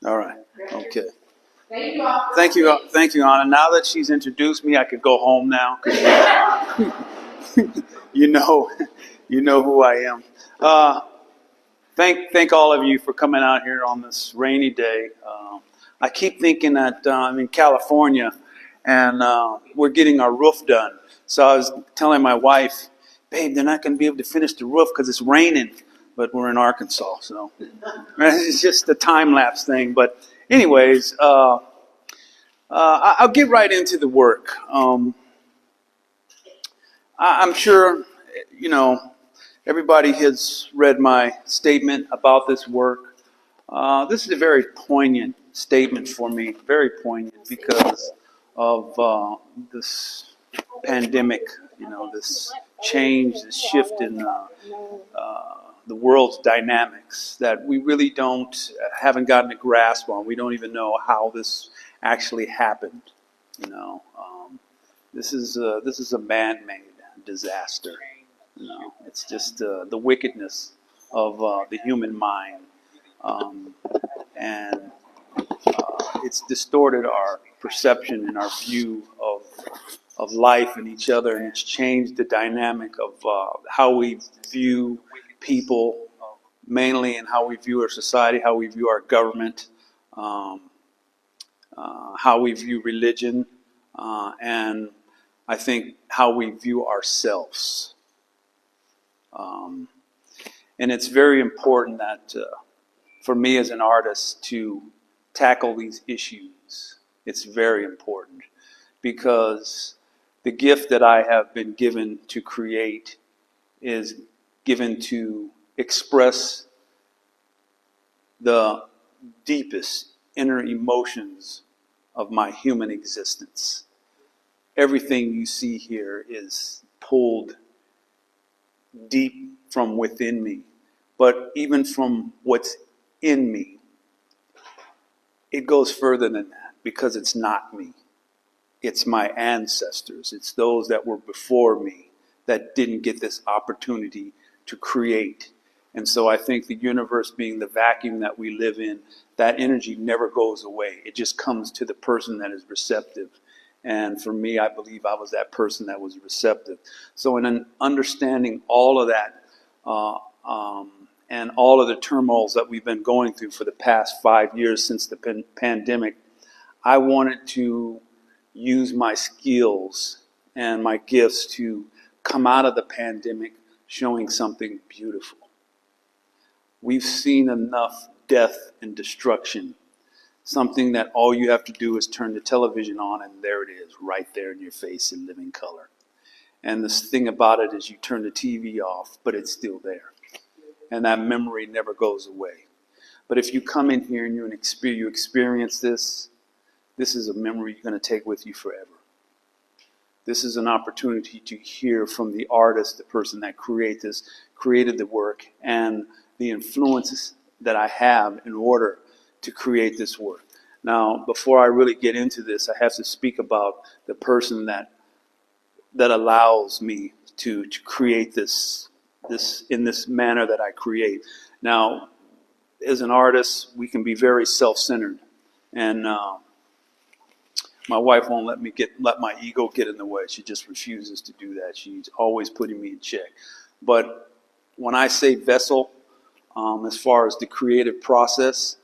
All right. Okay. Thank you, Anna. Now that she's introduced me, I could go home now. 'Cause you know, you know who I am. Thank all of you for coming out here on this rainy day. I keep thinking that I'm in California, and we're getting our roof done. So I was telling my wife, "Babe, they're not going to be able to finish the roof because it's raining." But we're in Arkansas, so it's just a time lapse thing. But anyways, I'll get right into the work. I'm sure, you know, everybody has read my statement about this work. This is a very poignant statement for me, very poignant because of this pandemic, you know, this change, this shift in the world's dynamics that we really haven't gotten a grasp on. We don't even know how this actually happened. You know, this is a man-made disaster. You know, it's just the wickedness of the human mind, and it's distorted our perception and our view of life and each other, and it's changed the dynamic of how we view people, mainly, and how we view our society, how we view our government, how we view religion, and I think how we view ourselves. And it's very important that for me as an artist to tackle these issues. It's very important because the gift that I have been given to create is given to express the deepest inner emotions of my human existence. Everything you see here is pulled deep from within me, but even from what's in me, it goes further than that because it's not me. It's my ancestors. It's those that were before me that didn't get this opportunity to create. And so I think the universe being the vacuum that we live in, that energy never goes away. It just comes to the person that is receptive. And for me, I believe I was that person that was receptive. So in understanding all of that, and all of the turmoils that we've been going through for the past 5 years since the pandemic, I wanted to use my skills and my gifts to come out of the pandemic showing something beautiful. We've seen enough death and destruction, something that all you have to do is turn the television on and there it is, right there in your face in living color. And the thing about it is you turn the TV off, but it's still there. And that memory never goes away. But if you come in here and you experience this, this is a memory you're going to take with you forever. This is an opportunity to hear from the artist, the person that created the work, and the influences that I have in order to create this work. Now, before I really get into this, I have to speak about the person that allows me to create this in this manner that I create. Now, as an artist, we can be very self-centered, and my wife won't let my ego get in the way. She just refuses to do that. She's always putting me in check. But when I say vessel, as far as the creative process,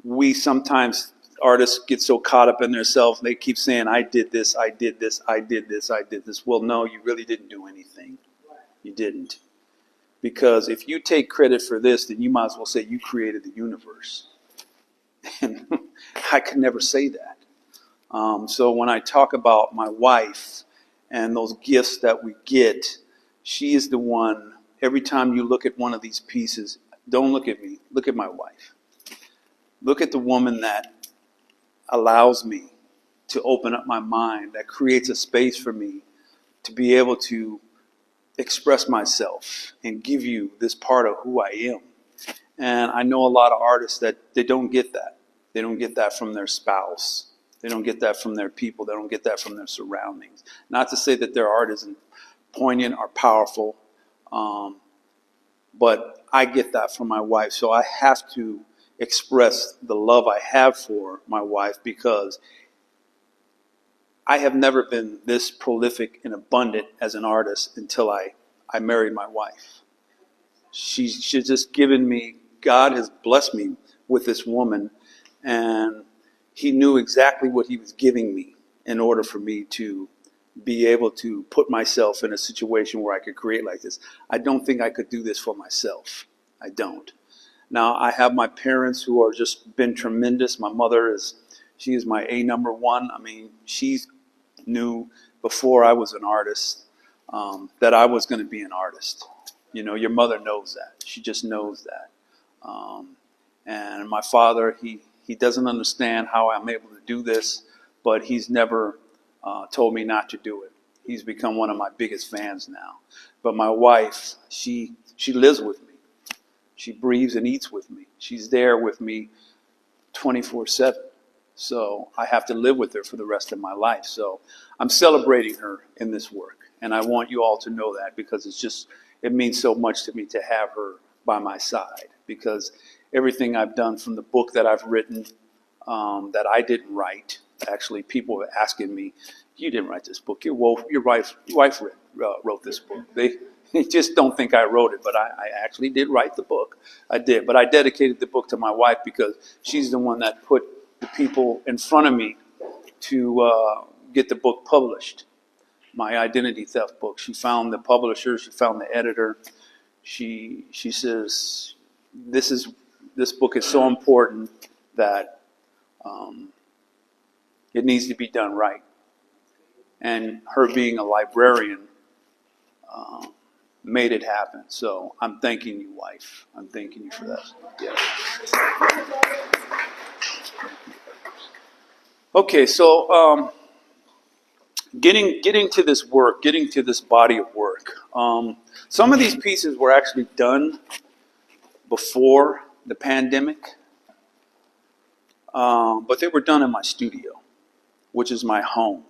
we sometimes, artists get so caught up in themselves, they keep saying, I did this, I did this, I did this, I did this. Well, no, you really didn't do anything. You didn't. Because if you take credit for this, then you might as well say you created the universe. And I could never say that. So when I talk about my wife and those gifts that we get, she is the one, every time you look at one of these pieces, don't look at me, look at my wife. Look at the woman that allows me to open up my mind, that creates a space for me to be able to express myself and give you this part of who I am. And I know a lot of artists that they don't get that. They don't get that from their spouse. They don't get that from their people. They don't get that from their surroundings. Not to say that their art isn't poignant or powerful, but I get that from my wife. So I have to express the love I have for my wife, because I have never been this prolific and abundant as an artist until I married my wife. She's just given me, God has blessed me with this woman, and he knew exactly what he was giving me in order for me to be able to put myself in a situation where I could create like this. I don't think I could do this for myself. I don't. Now, I have my parents who are just been tremendous. My mother she is my number one. I mean, she knew before I was an artist that I was going to be an artist. You know, your mother knows that. She just knows that. And my father, he doesn't understand how I'm able to do this, but he's never told me not to do it. He's become one of my biggest fans now. But my wife, she lives with me. She breathes and eats with me. She's there with me 24/7. So I have to live with her for the rest of my life. So I'm celebrating her in this work. And I want you all to know that, because it means so much to me to have her by my side, because everything I've done, from the book that I've written, that I didn't write. Actually, people were asking me, you didn't write this book. Your wife wrote this book. They just don't think I wrote it, but I actually did write the book. I did, but I dedicated the book to my wife, because she's the one that put the people in front of me to get the book published. My identity theft book. She found the publisher. She found the editor. She says, this book is so important that it needs to be done right. And her being a librarian made it happen. So I'm thanking you, wife. I'm thanking you for that. Yeah. Okay, so getting to this work, getting to this body of work. Some of these pieces were actually done before the pandemic, but they were done in my studio, which is my home.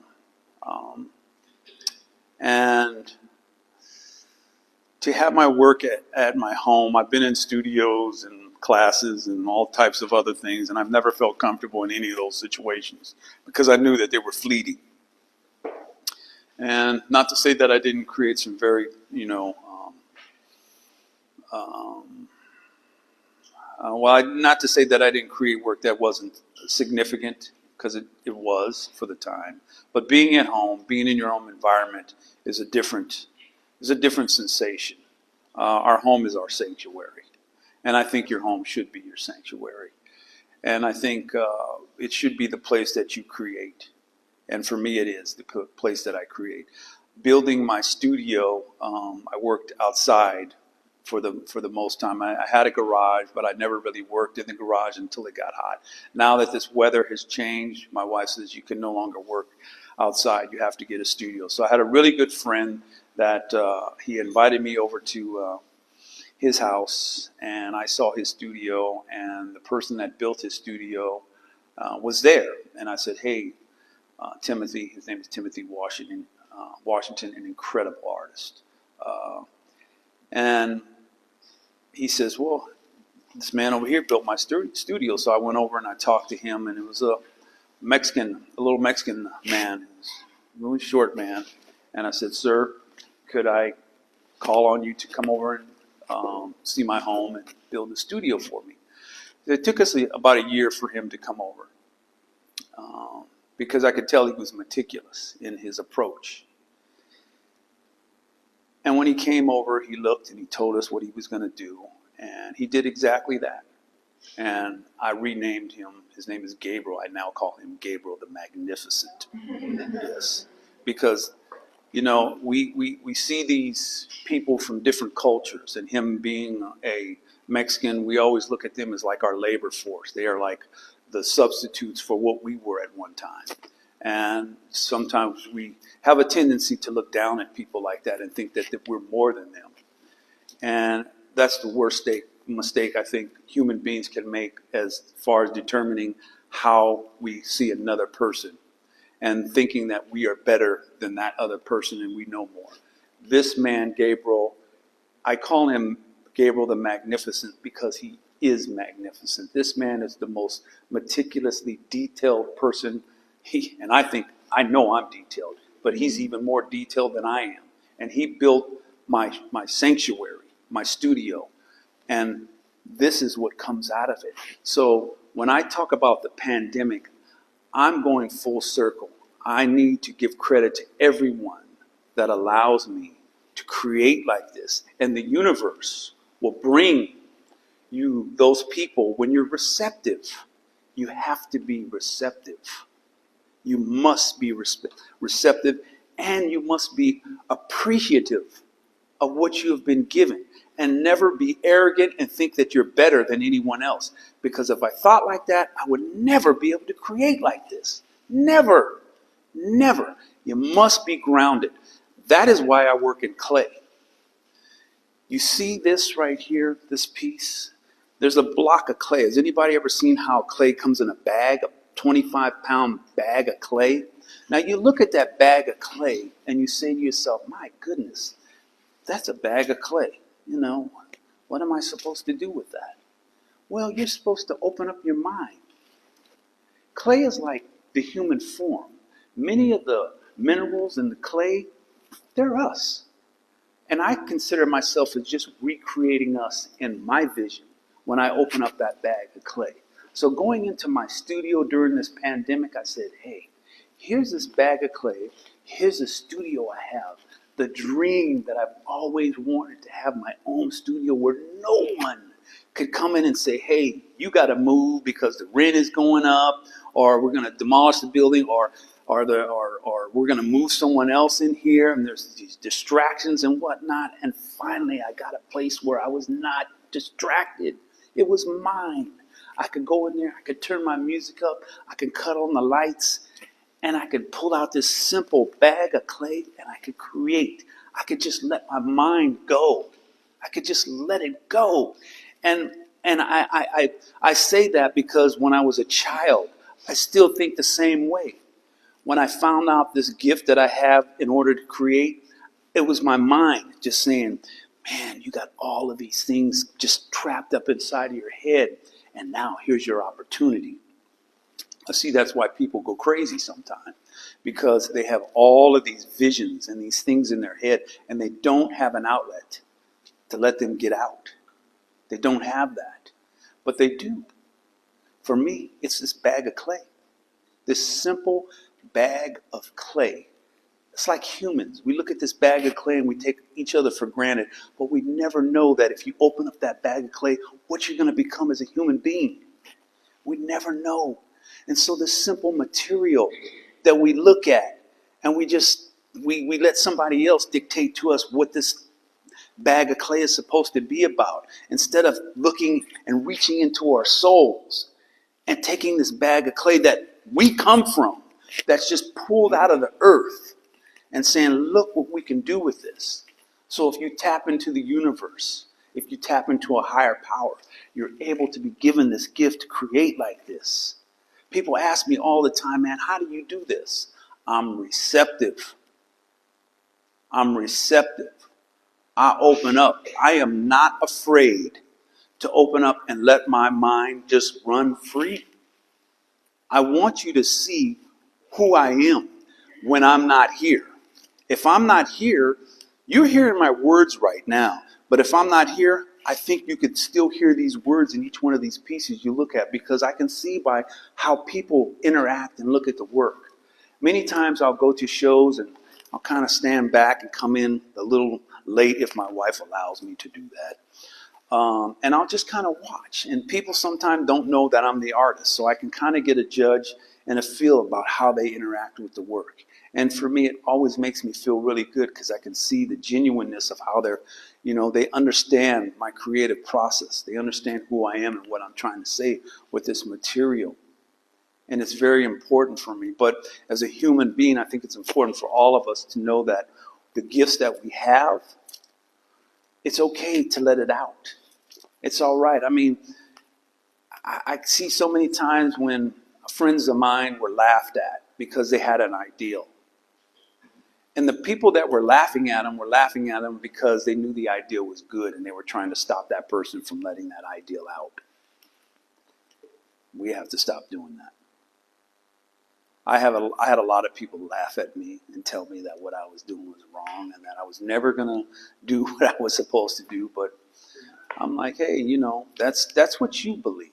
And to have my work at my home, I've been in studios and classes and all types of other things, and I've never felt comfortable in any of those situations, because I knew that they were fleeting. And not to say that I didn't create some very, not to say that I didn't create work that wasn't significant, because it was for the time. But being at home, being in your own environment is a different sensation. Our home is our sanctuary. And I think your home should be your sanctuary. And I think it should be the place that you create. And for me, it is the place that I create. Building my studio, I worked outside for the most time. I had a garage, but I never really worked in the garage until it got hot. Now that this weather has changed, my wife says you can no longer work outside. You have to get a studio. So I had a really good friend that he invited me over to his house, and I saw his studio, and the person that built his studio was there. And I said, hey, Timothy, his name is Timothy Washington, an incredible artist. And he says, well, this man over here built my studio. So I went over and I talked to him, and it was a little Mexican man, a really short man. And I said, sir, could I call on you to come over and see my home and build a studio for me? It took us about a year for him to come over, because I could tell he was meticulous in his approach. And when he came over, he looked and he told us what he was going to do, and he did exactly that. And I renamed him. His name is Gabriel. I now call him Gabriel the Magnificent. Yes, because we see these people from different cultures, and him being a Mexican, we always look at them as like our labor force. They are like the substitutes for what we were at one time. And sometimes we have a tendency to look down at people like that and think that we're more than them. And that's the worst mistake I think human beings can make, as far as determining how we see another person and thinking that we are better than that other person and we know more. This man, Gabriel, I call him Gabriel the Magnificent because he is magnificent. This man is the most meticulously detailed person. And I know I'm detailed, but he's even more detailed than I am. And he built my sanctuary, my studio. And this is what comes out of it. So when I talk about the pandemic, I'm going full circle. I need to give credit to everyone that allows me to create like this. And the universe will bring you those people when you're receptive. You have to be receptive. You must be receptive, and you must be appreciative of what you have been given, and never be arrogant and think that you're better than anyone else. Because if I thought like that, I would never be able to create like this. Never. Never. You must be grounded. That is why I work in clay. You see this right here, this piece? There's a block of clay. Has anybody ever seen how clay comes in a bag, a 25-pound bag of clay? Now you look at that bag of clay and you say to yourself, my goodness, that's a bag of clay. You know, what am I supposed to do with that? Well, you're supposed to open up your mind. Clay is like the human form. Many of the minerals in the clay, they're us. And I consider myself as just recreating us in my vision when I open up that bag of clay. So going into my studio during this pandemic, I said, hey, here's this bag of clay. Here's the studio I have. The dream that I've always wanted to have my own studio where no one could come in and say, hey, you got to move because the rent is going up, or we're going to demolish the building, or we're going to move someone else in here, and there's these distractions and whatnot. And finally, I got a place where I was not distracted. It was mine. I could go in there, I could turn my music up, I could cut on the lights, and I could pull out this simple bag of clay, and I could create. I could just let my mind go. I could just let it go. And I say that because when I was a child, I still think the same way. When I found out this gift that I have in order to create, it was my mind just saying, man, you got all of these things just trapped up inside of your head, and now here's your opportunity. I see that's why people go crazy sometimes, because they have all of these visions and these things in their head, and they don't have an outlet to let them get out. They don't have that, but they do. For me, it's this bag of clay, this simple bag of clay. It's like humans. We look at this bag of clay and we take each other for granted, but we never know that if you open up that bag of clay, what you're going to become as a human being. We never know. And so this simple material that we look at, and we let somebody else dictate to us what this bag of clay is supposed to be about, instead of looking and reaching into our souls and taking this bag of clay that we come from, that's just pulled out of the earth, and saying, look what we can do with this. So if you tap into the universe, if you tap into a higher power, you're able to be given this gift to create like this. People ask me all the time, man, how do you do this? I'm receptive. I'm receptive. I open up. I am not afraid to open up and let my mind just run free. I want you to see who I am when I'm not here. If I'm not here, you're hearing my words right now. But if I'm not here, I think you could still hear these words in each one of these pieces you look at, because I can see by how people interact and look at the work. Many times I'll go to shows and I'll kind of stand back and come in a little late if my wife allows me to do that. And I'll just kind of watch. And people sometimes don't know that I'm the artist, so I can kind of get a judge and a feel about how they interact with the work. And for me, it always makes me feel really good, because I can see the genuineness of how they understand my creative process. They understand who I am and what I'm trying to say with this material. And it's very important for me. But as a human being, I think it's important for all of us to know that the gifts that we have, it's okay to let it out. It's all right. I mean, I see so many times when friends of mine were laughed at because they had an ideal. And the people that were laughing at them because they knew the ideal was good, and they were trying to stop that person from letting that ideal out. We have to stop doing that. I had a lot of people laugh at me and tell me that what I was doing was wrong and that I was never gonna do what I was supposed to do. But I'm like, hey, you know, that's what you believe.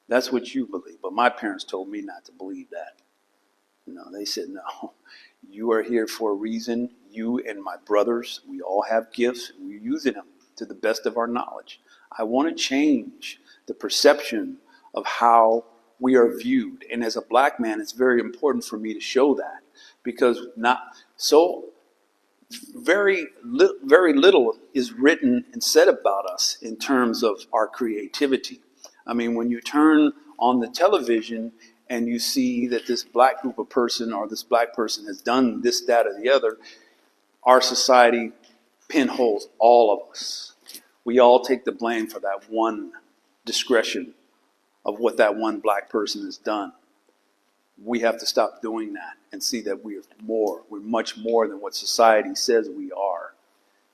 That's what you believe. But my parents told me not to believe that. You know, they said, no, you are here for a reason. You and my brothers, we all have gifts. We're using them to the best of our knowledge. I want to change the perception of how we are viewed. And as a black man, it's very important for me to show that, because not so very little is written and said about us in terms of our creativity. I mean, when you turn on the television and you see that this black group of person or this black person has done this, that, or the other, our society pinholes all of us. We all take the blame for that one discretion of what that one black person has done. We have to stop doing that and see that we're much more than what society says we are.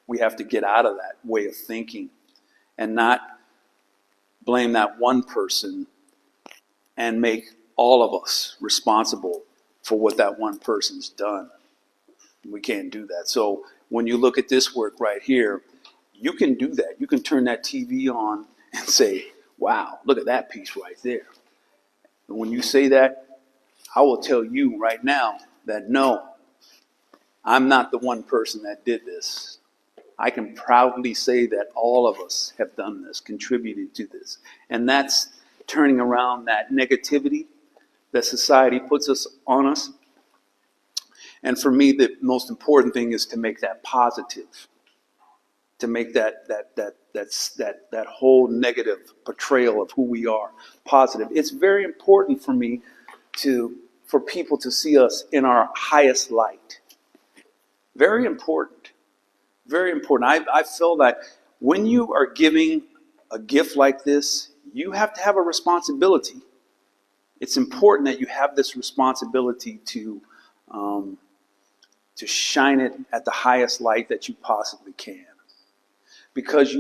We have to get out of that way of thinking and not blame that one person and make all of us responsible for what that one person's done. We can't do that. So when you look at this work right here, you can do that. You can turn that TV on and say, wow, look at that piece right there. And when you say that, I will tell you right now that no, I'm not the one person that did this. I can proudly say that all of us have done this, contributed to this. And that's turning around that negativity that society puts on us. And for me, the most important thing is to make that positive, to make that whole negative portrayal of who we are positive. It's very important for me for people to see us in our highest light. Very important. Very important. I feel that when you are giving a gift like this, you have to have a responsibility. It's important that you have this responsibility to shine it at the highest light that you possibly can. Because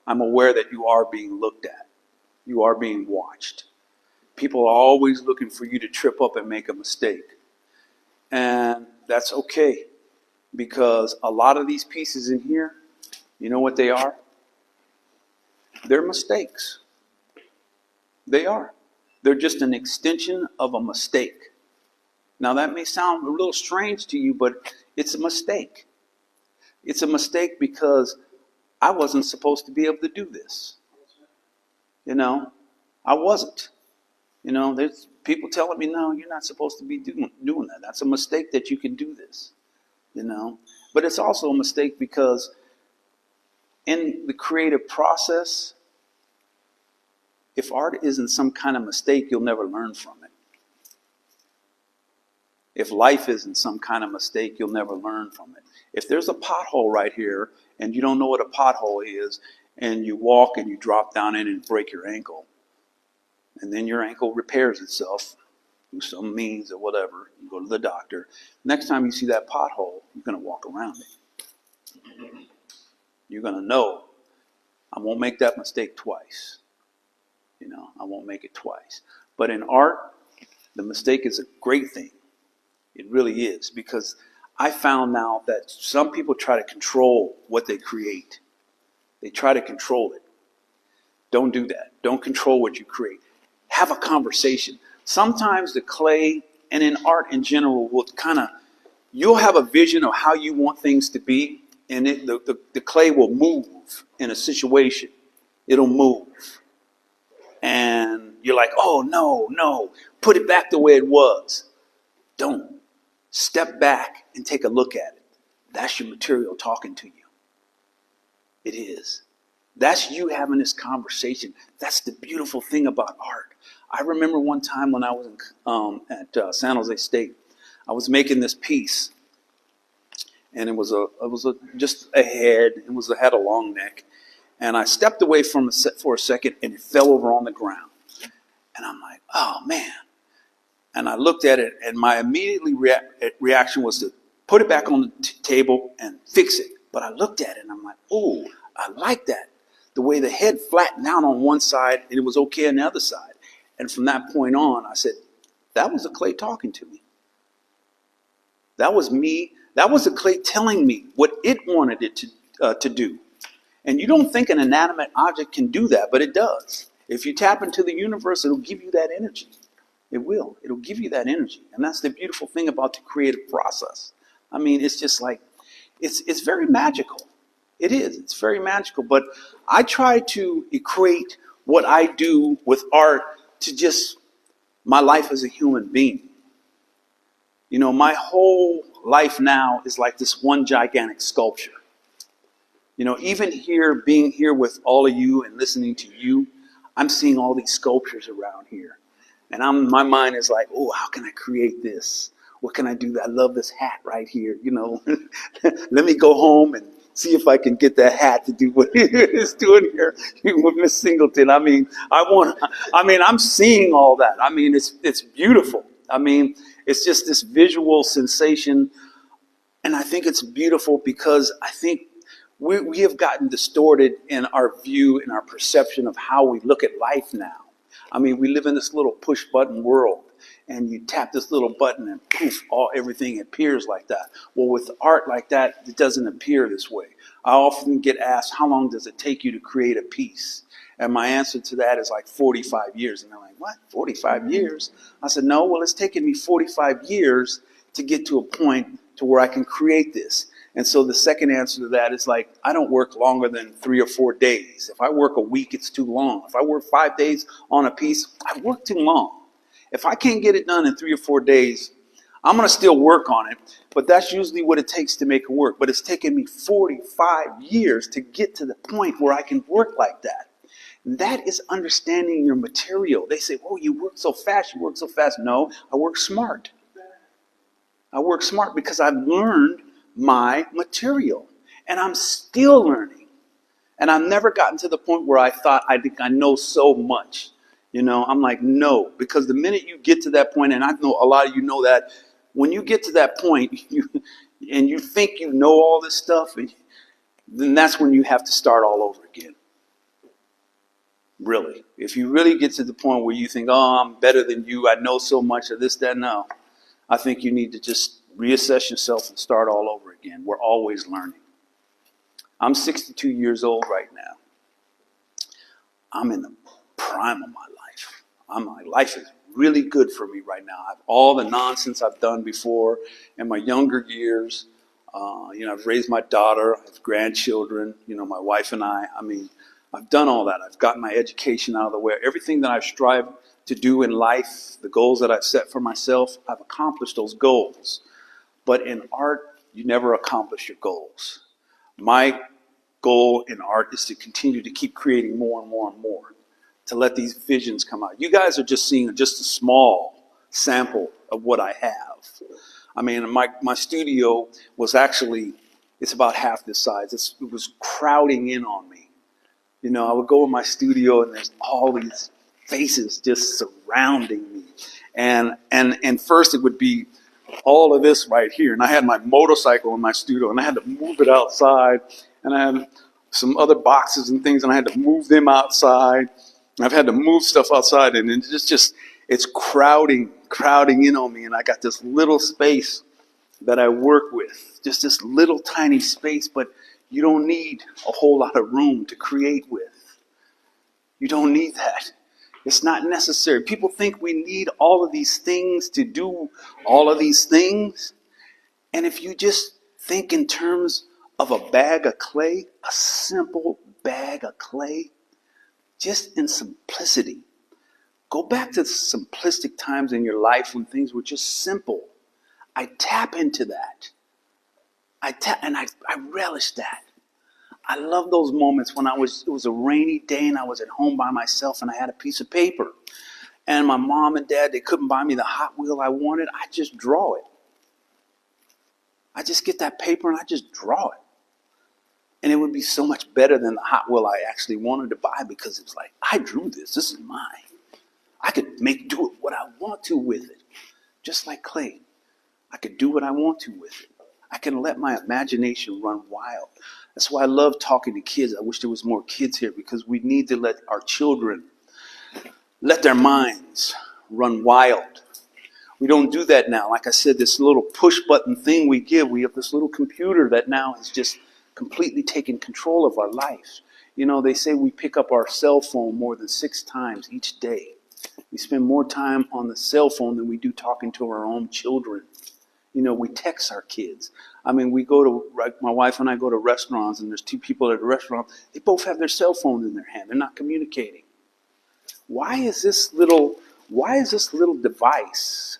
I'm aware that you are being looked at. You are being watched. People are always looking for you to trip up and make a mistake. And that's okay. Because a lot of these pieces in here, you know what they are? They're mistakes. They are. They're just an extension of a mistake. Now that may sound a little strange to you, but it's a mistake. It's a mistake because I wasn't supposed to be able to do this. You know, I wasn't. You know, there's people telling me, no, you're not supposed to be doing that. That's a mistake that you can do this. You know, but it's also a mistake because in the creative process, if art isn't some kind of mistake, you'll never learn from it. If life isn't some kind of mistake, you'll never learn from it. If there's a pothole right here and you don't know what a pothole is, and you walk and you drop down in it and break your ankle, and then your ankle repairs itself through some means or whatever, you go to the doctor. Next time you see that pothole, you're going to walk around it. You're going to know, I won't make that mistake twice. You know, I won't make it twice. But in art, the mistake is a great thing. It really is, because I found now that some people try to control what they create. They try to control it. Don't do that. Don't control what you create. Have a conversation. Sometimes the clay, and in art in general, will you'll have a vision of how you want things to be, and the clay will move in a situation. It'll move. And you're like, oh, no, put it back the way it was. Don't. Step back and take a look at it. That's your material talking to you. It is. That's you having this conversation. That's the beautiful thing about art. I remember one time when I was at San Jose State, I was making this piece, and it was just a head. It had a long neck, and I stepped away from it for a second, and it fell over on the ground, and I'm like, oh man. And I looked at it, and my immediately reaction was to put it back on the table and fix it. But I looked at it, and I'm like, oh, I like that. The way the head flattened out on one side, and it was okay on the other side. And from that point on, I said, that was the clay talking to me. That was me. That was the clay telling me what it wanted it to do. And you don't think an inanimate object can do that, but it does. If you tap into the universe, it'll give you that energy. It will. It'll give you that energy. And that's the beautiful thing about the creative process. I mean, it's just like, it's very magical. It is. It's very magical. But I try to equate what I do with art to just my life as a human being. You know, my whole life now is like this one gigantic sculpture. You know, even here, being here with all of you and listening to you, I'm seeing all these sculptures around here. And my mind is like, oh, how can I create this? What can I do? I love this hat right here. You know, let me go home and see if I can get that hat to do what it's doing here with Miss Singleton. I mean, I'm seeing all that. I mean, it's beautiful. I mean, it's just this visual sensation. And I think it's beautiful because I think we have gotten distorted in our view and our perception of how we look at life now. I mean, we live in this little push button world, and you tap this little button and poof, everything appears like that. Well, with art like that, it doesn't appear this way. I often get asked, how long does it take you to create a piece? And my answer to that is like 45 years. And they're like, what, 45 years? I said, no, well, it's taken me 45 years to get to a point to where I can create this. And so the second answer to that is like, I don't work longer than 3 or 4 days. If I work a week, it's too long. If I work 5 days on a piece, I work too long. If I can't get it done in 3 or 4 days, I'm going to still work on it. But that's usually what it takes to make it work. But it's taken me 45 years to get to the point where I can work like that. And that is understanding your material. They say, oh, you work so fast, you work so fast. No, I work smart. I work smart because I've learned my material, and I'm still learning. And I've never gotten to the point where I thought I think I know so much. You know, I'm like, no, because the minute you get to that point, and I know a lot of you know that, when you get to that point, and you think you know all this stuff, then that's when you have to start all over again. Really. If you really get to the point where you think, oh, I'm better than you, I know so much of this, that, no. I think you need to just reassess yourself and start all over again. We're always learning. I'm 62 years old right now. I'm in the prime of my life. My life is really good for me right now. All the nonsense I've done before in my younger years. I've raised my daughter. I have grandchildren. My wife and I mean, I've done all that. I've gotten my education out of the way. Everything that I've strived to do in life, the goals that I've set for myself, I've accomplished those goals. But in art, you never accomplish your goals. My goal in art is to continue to keep creating more and more and more, to let these visions come out. You guys are just seeing just a small sample of what I have. I mean, my studio was actually, it's about half this size. It was crowding in on me. I would go in my studio and there's all these faces just surrounding me. And first it would be all of this right here. And I had my motorcycle in my studio and I had to move it outside. And I had some other boxes and things and I had to move them outside. And I've had to move stuff outside and it's crowding in on me. And I got this little space that I work with, just this little tiny space, but you don't need a whole lot of room to create with. You don't need that. It's not necessary. People think we need all of these things to do all of these things. And if you just think in terms of a bag of clay, a simple bag of clay, just in simplicity. Go back to simplistic times in your life when things were just simple. I tap into that. I relish that. I love those moments when it was a rainy day and I was at home by myself and I had a piece of paper. And my mom and dad, they couldn't buy me the Hot Wheel I wanted. I just draw it. I just get that paper and I just draw it. And it would be so much better than the Hot Wheel I actually wanted to buy because it was like, I drew this. This is mine. I could do what I want to with it. Just like clay. I could do what I want to with it. I can let my imagination run wild. That's why I love talking to kids. I wish there was more kids here because we need to let our children let their minds run wild. We don't do that now. Like I said, this little push button thing we have this little computer that now has just completely taken control of our lives. You know, they say we pick up our cell phone more than 6 times each day. We spend more time on the cell phone than we do talking to our own children. You know, we text our kids. I mean, my wife and I go to restaurants, and there's 2 people at a restaurant. They both have their cell phones in their hand. They're not communicating. Why is this little device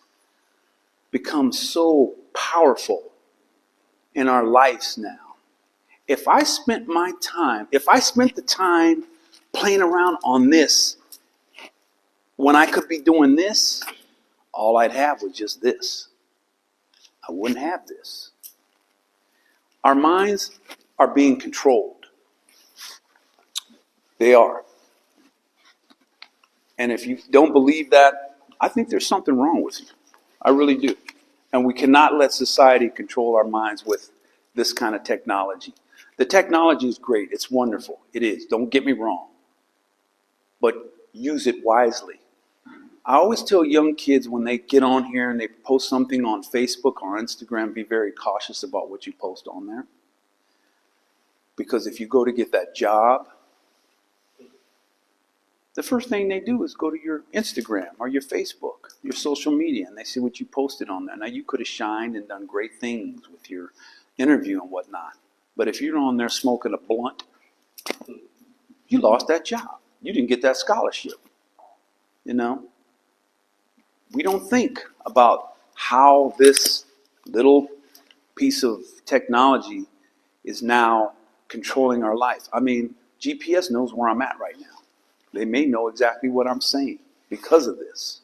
become so powerful in our lives now? If I spent the time playing around on this when I could be doing this, all I'd have was just this. I wouldn't have this. Our minds are being controlled. They are. And if you don't believe that, I think there's something wrong with you. I really do. And we cannot let society control our minds with this kind of technology. The technology is great. It's wonderful. It is. Don't get me wrong. But use it wisely. I always tell young kids when they get on here and they post something on Facebook or Instagram, be very cautious about what you post on there. Because if you go to get that job, the first thing they do is go to your Instagram or your Facebook, your social media, and they see what you posted on there. Now, you could have shined and done great things with your interview and whatnot. But if you're on there smoking a blunt, you lost that job. You didn't get that scholarship. You know? We don't think about how this little piece of technology is now controlling our life. I mean, GPS knows where I'm at right now. They may know exactly what I'm saying because of this.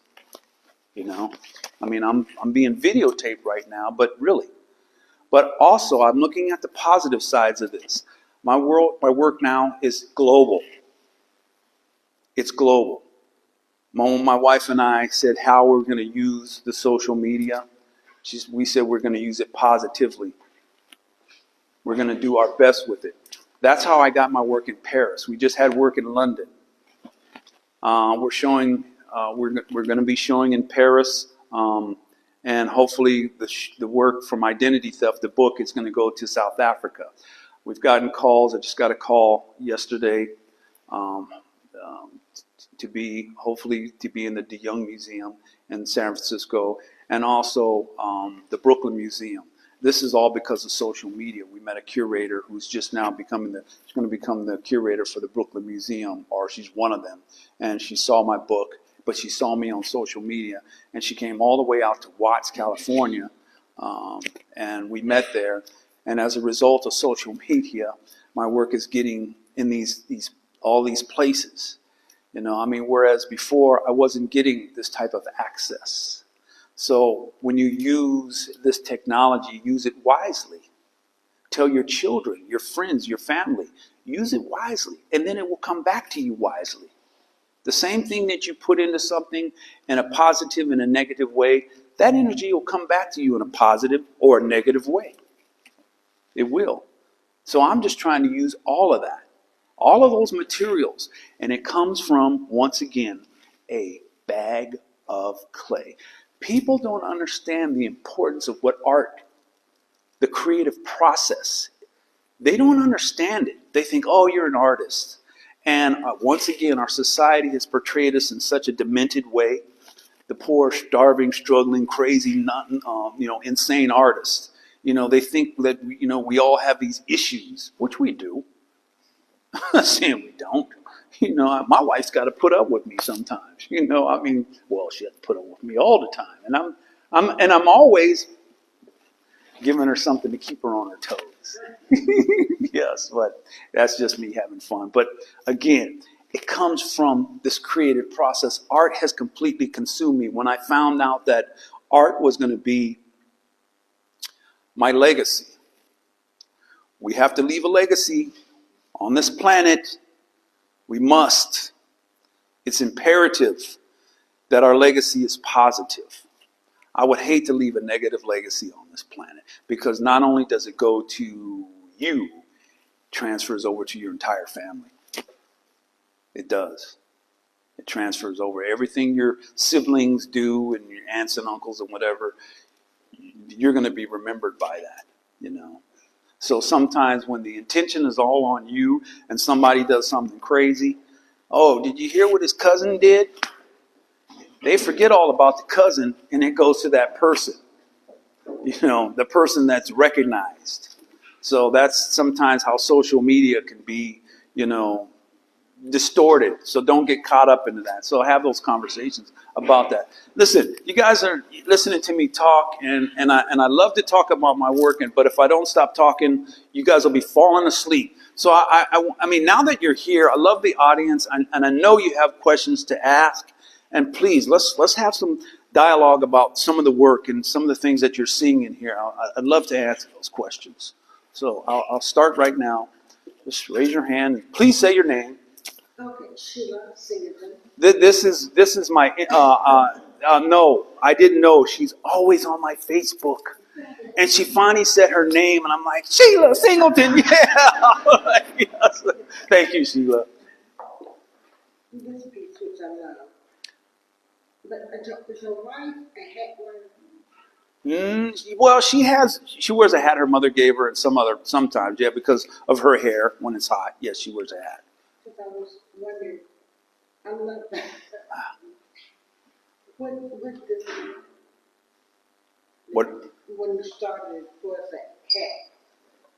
You know? I mean, I'm being videotaped right now, but really. But also, I'm looking at the positive sides of this. My work now is global. It's global. My wife and I said how we're going to use the social media. We said we're going to use it positively. We're going to do our best with it. That's how I got my work in Paris. We just had work in London. We're going to be showing in Paris, and hopefully the work from identity theft, the book, is going to go to South Africa. We've gotten calls. I just got a call yesterday to be in the De Young Museum in San Francisco, and also the Brooklyn Museum. This is all because of social media. We met a curator who's just now going to become the curator for the Brooklyn Museum, or she's one of them. And she saw my book, but she saw me on social media, and she came all the way out to Watts, California, and we met there. And as a result of social media, my work is getting in all these places. You know, I mean, whereas before I wasn't getting this type of access. So when you use this technology, use it wisely. Tell your children, your friends, your family, use it wisely, and then it will come back to you wisely. The same thing that you put into something in a positive and a negative way, that energy will come back to you in a positive or a negative way. It will. So I'm just trying to use all of that, all of those materials, and it comes from, once again, a bag of clay. People don't understand the importance of what art, the creative process. They don't understand it. They think, oh, you're an artist. And once again, our society has portrayed us in such a demented way. The poor, starving, struggling, crazy, insane artists. You know, they think that, we all have these issues, which we do. I'm not saying we don't. You know, my wife's got to put up with me sometimes. You know, I mean, well, she has to put up with me all the time, and I'm always giving her something to keep her on her toes. Yes, but that's just me having fun. But again, it comes from this creative process. Art has completely consumed me. When I found out that art was going to be my legacy, we have to leave a legacy on this planet. We must. It's imperative that our legacy is positive. I would hate to leave a negative legacy on this planet, because not only does it go to you, it transfers over to your entire family. It does. It transfers over. Everything your siblings do and your aunts and uncles and whatever, you're going to be remembered by that, you know. So sometimes when the intention is all on you and somebody does something crazy, oh, did you hear what his cousin did? They forget all about the cousin and it goes to that person, you know, the person that's recognized. So that's sometimes how social media can be, you know, distorted. So don't get caught up into that. So have those conversations about that. Listen, you guys are listening to me talk, and I love to talk about my work, but if I don't stop talking, you guys will be falling asleep. So I mean, now that you're here, I love the audience, and I know you have questions to ask. And please, let's have some dialogue about some of the work and some of the things that you're seeing in here. I'd love to answer those questions. So I'll start right now. Just raise your hand. Please say your name. Okay, Sheila Singleton. This is my, no, I didn't know. She's always on my Facebook. And she finally said her name, and I'm like, Sheila Singleton, yeah. Yes. Thank you, Sheila. This piece, which I love. But is your wife a hat wearer? Well, she wears a hat her mother gave her, and sometimes, yeah, because of her hair when it's hot. Yes, she wears a hat. Because I was wondering, I love that. What? When you started was that hat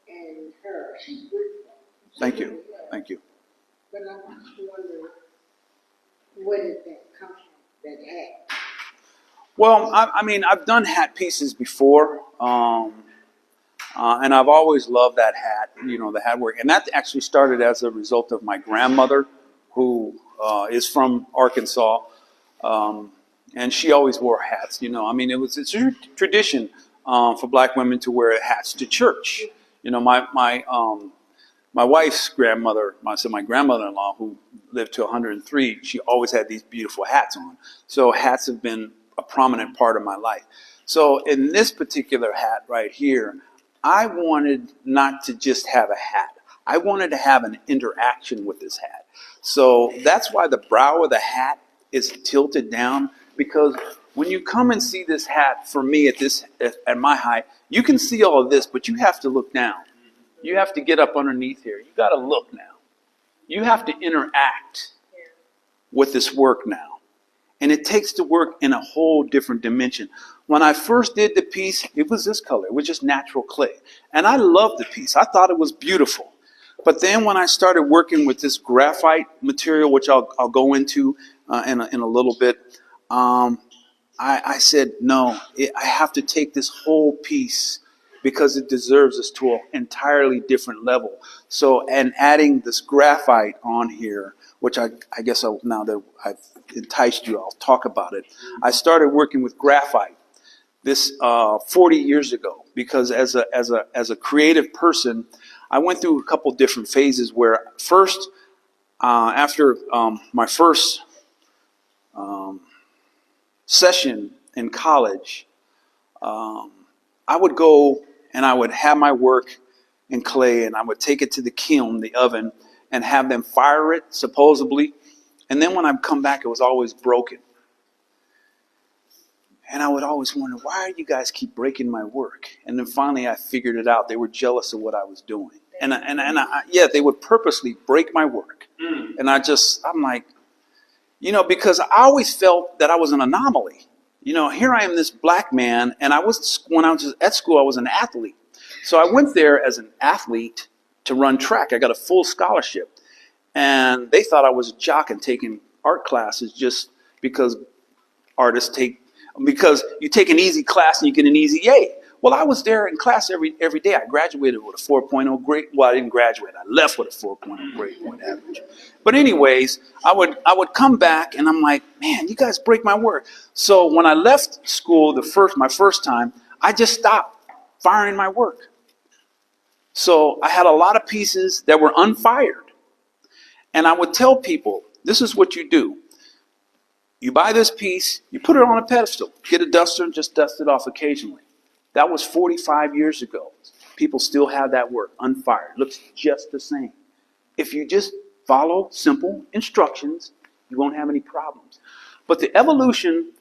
and her, she's beautiful. Thank you. Thank you. But I was wondering, where did that come from, that hat? Well, I mean, I've done hat pieces before, and I've always loved that hat, you know, the hat work. And that actually started as a result of my grandmother, who is from Arkansas, and she always wore hats, you know. I mean, it's a tradition for black women to wear hats to church. You know, my wife's grandmother, my grandmother-in-law, who lived to 103, she always had these beautiful hats on. So hats have been a prominent part of my life. So in this particular hat right here, I wanted not to just have a hat. I wanted to have an interaction with this hat. So that's why the brow of the hat is tilted down, because when you come and see this hat, for me at my height, you can see all of this, but you have to look down. You have to get up underneath here. You got to look now. You have to interact with this work now. And it takes the work in a whole different dimension. When I first did the piece, it was this color. It was just natural clay. And I loved the piece. I thought it was beautiful. But then when I started working with this graphite material, which I'll go into in a little bit, I said, no, I have to take this whole piece because it deserves us to an entirely different level. So, and adding this graphite on here, which I guess now that I've enticed you, I'll talk about it. I started working with graphite this 40 years ago, because as a creative person, I went through a couple different phases where first, after my first session in college, I would go and I would have my work in clay, and I would take it to the kiln, the oven, and have them fire it, supposedly. And then when I'd come back, it was always broken. And I would always wonder, why do you guys keep breaking my work? And then finally I figured it out. They were jealous of what I was doing. And yeah, they would purposely break my work. And I'm like, you know, because I always felt that I was an anomaly. You know, here I am, this black man, and when I was at school, I was an athlete. So I went there as an athlete to run track. I got a full scholarship. And they thought I was a jock and taking art classes just because because you take an easy class and you get an easy A. Well, I was there in class every day. I graduated with a 4.0 grade. Well, I didn't graduate. I left with a 4.0 grade point average. But anyways, I would come back and I'm like, man, you guys break my work. So when I left school my first time, I just stopped firing my work. So I had a lot of pieces that were unfired. And I would tell people, this is what you do. You buy this piece, you put it on a pedestal, get a duster and just dust it off occasionally. That was 45 years ago. People still have that work unfired. Looks just the same. If you just follow simple instructions You won't have any problems. But the evolution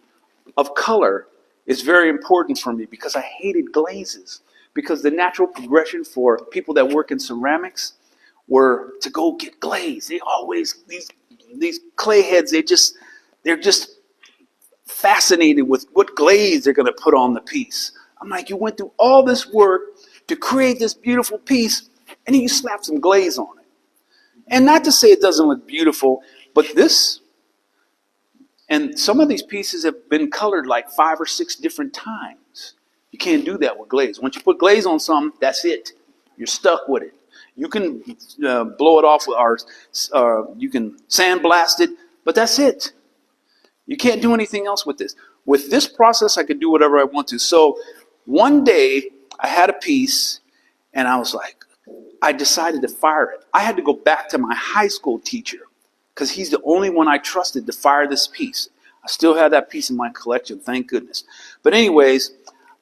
of color is very important for me because I hated glazes. Because the natural progression for people that work in ceramics were to go get glaze. They always, these clay heads, they're just fascinated with what glaze they're going to put on the piece. I'm like, you went through all this work to create this beautiful piece, and then you slap some glaze on it. And not to say it doesn't look beautiful, but this, and some of these pieces have been colored like 5 or 6 different times. You can't do that with glaze. Once you put glaze on something, that's it. You're stuck with it. You can blow it off with you can sandblast it, but that's it. You can't do anything else with this. With this process, I could do whatever I want to. So one day, I had a piece, and I was like, I decided to fire it. I had to go back to my high school teacher because he's the only one I trusted to fire this piece. I still have that piece in my collection, thank goodness. But anyways,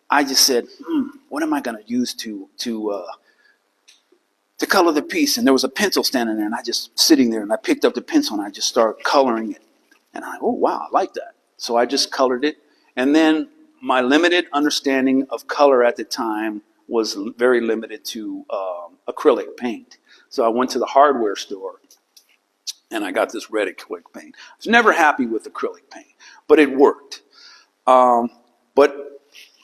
I just said, what am I going to use to color the piece? And there was a pencil standing there, and I just sitting there, and I picked up the pencil, and I just started coloring it. And I, oh, wow, I like that. So I just colored it. And then my limited understanding of color at the time was very limited to acrylic paint. So I went to the hardware store, and I got this red acrylic paint. I was never happy with acrylic paint, but it worked. But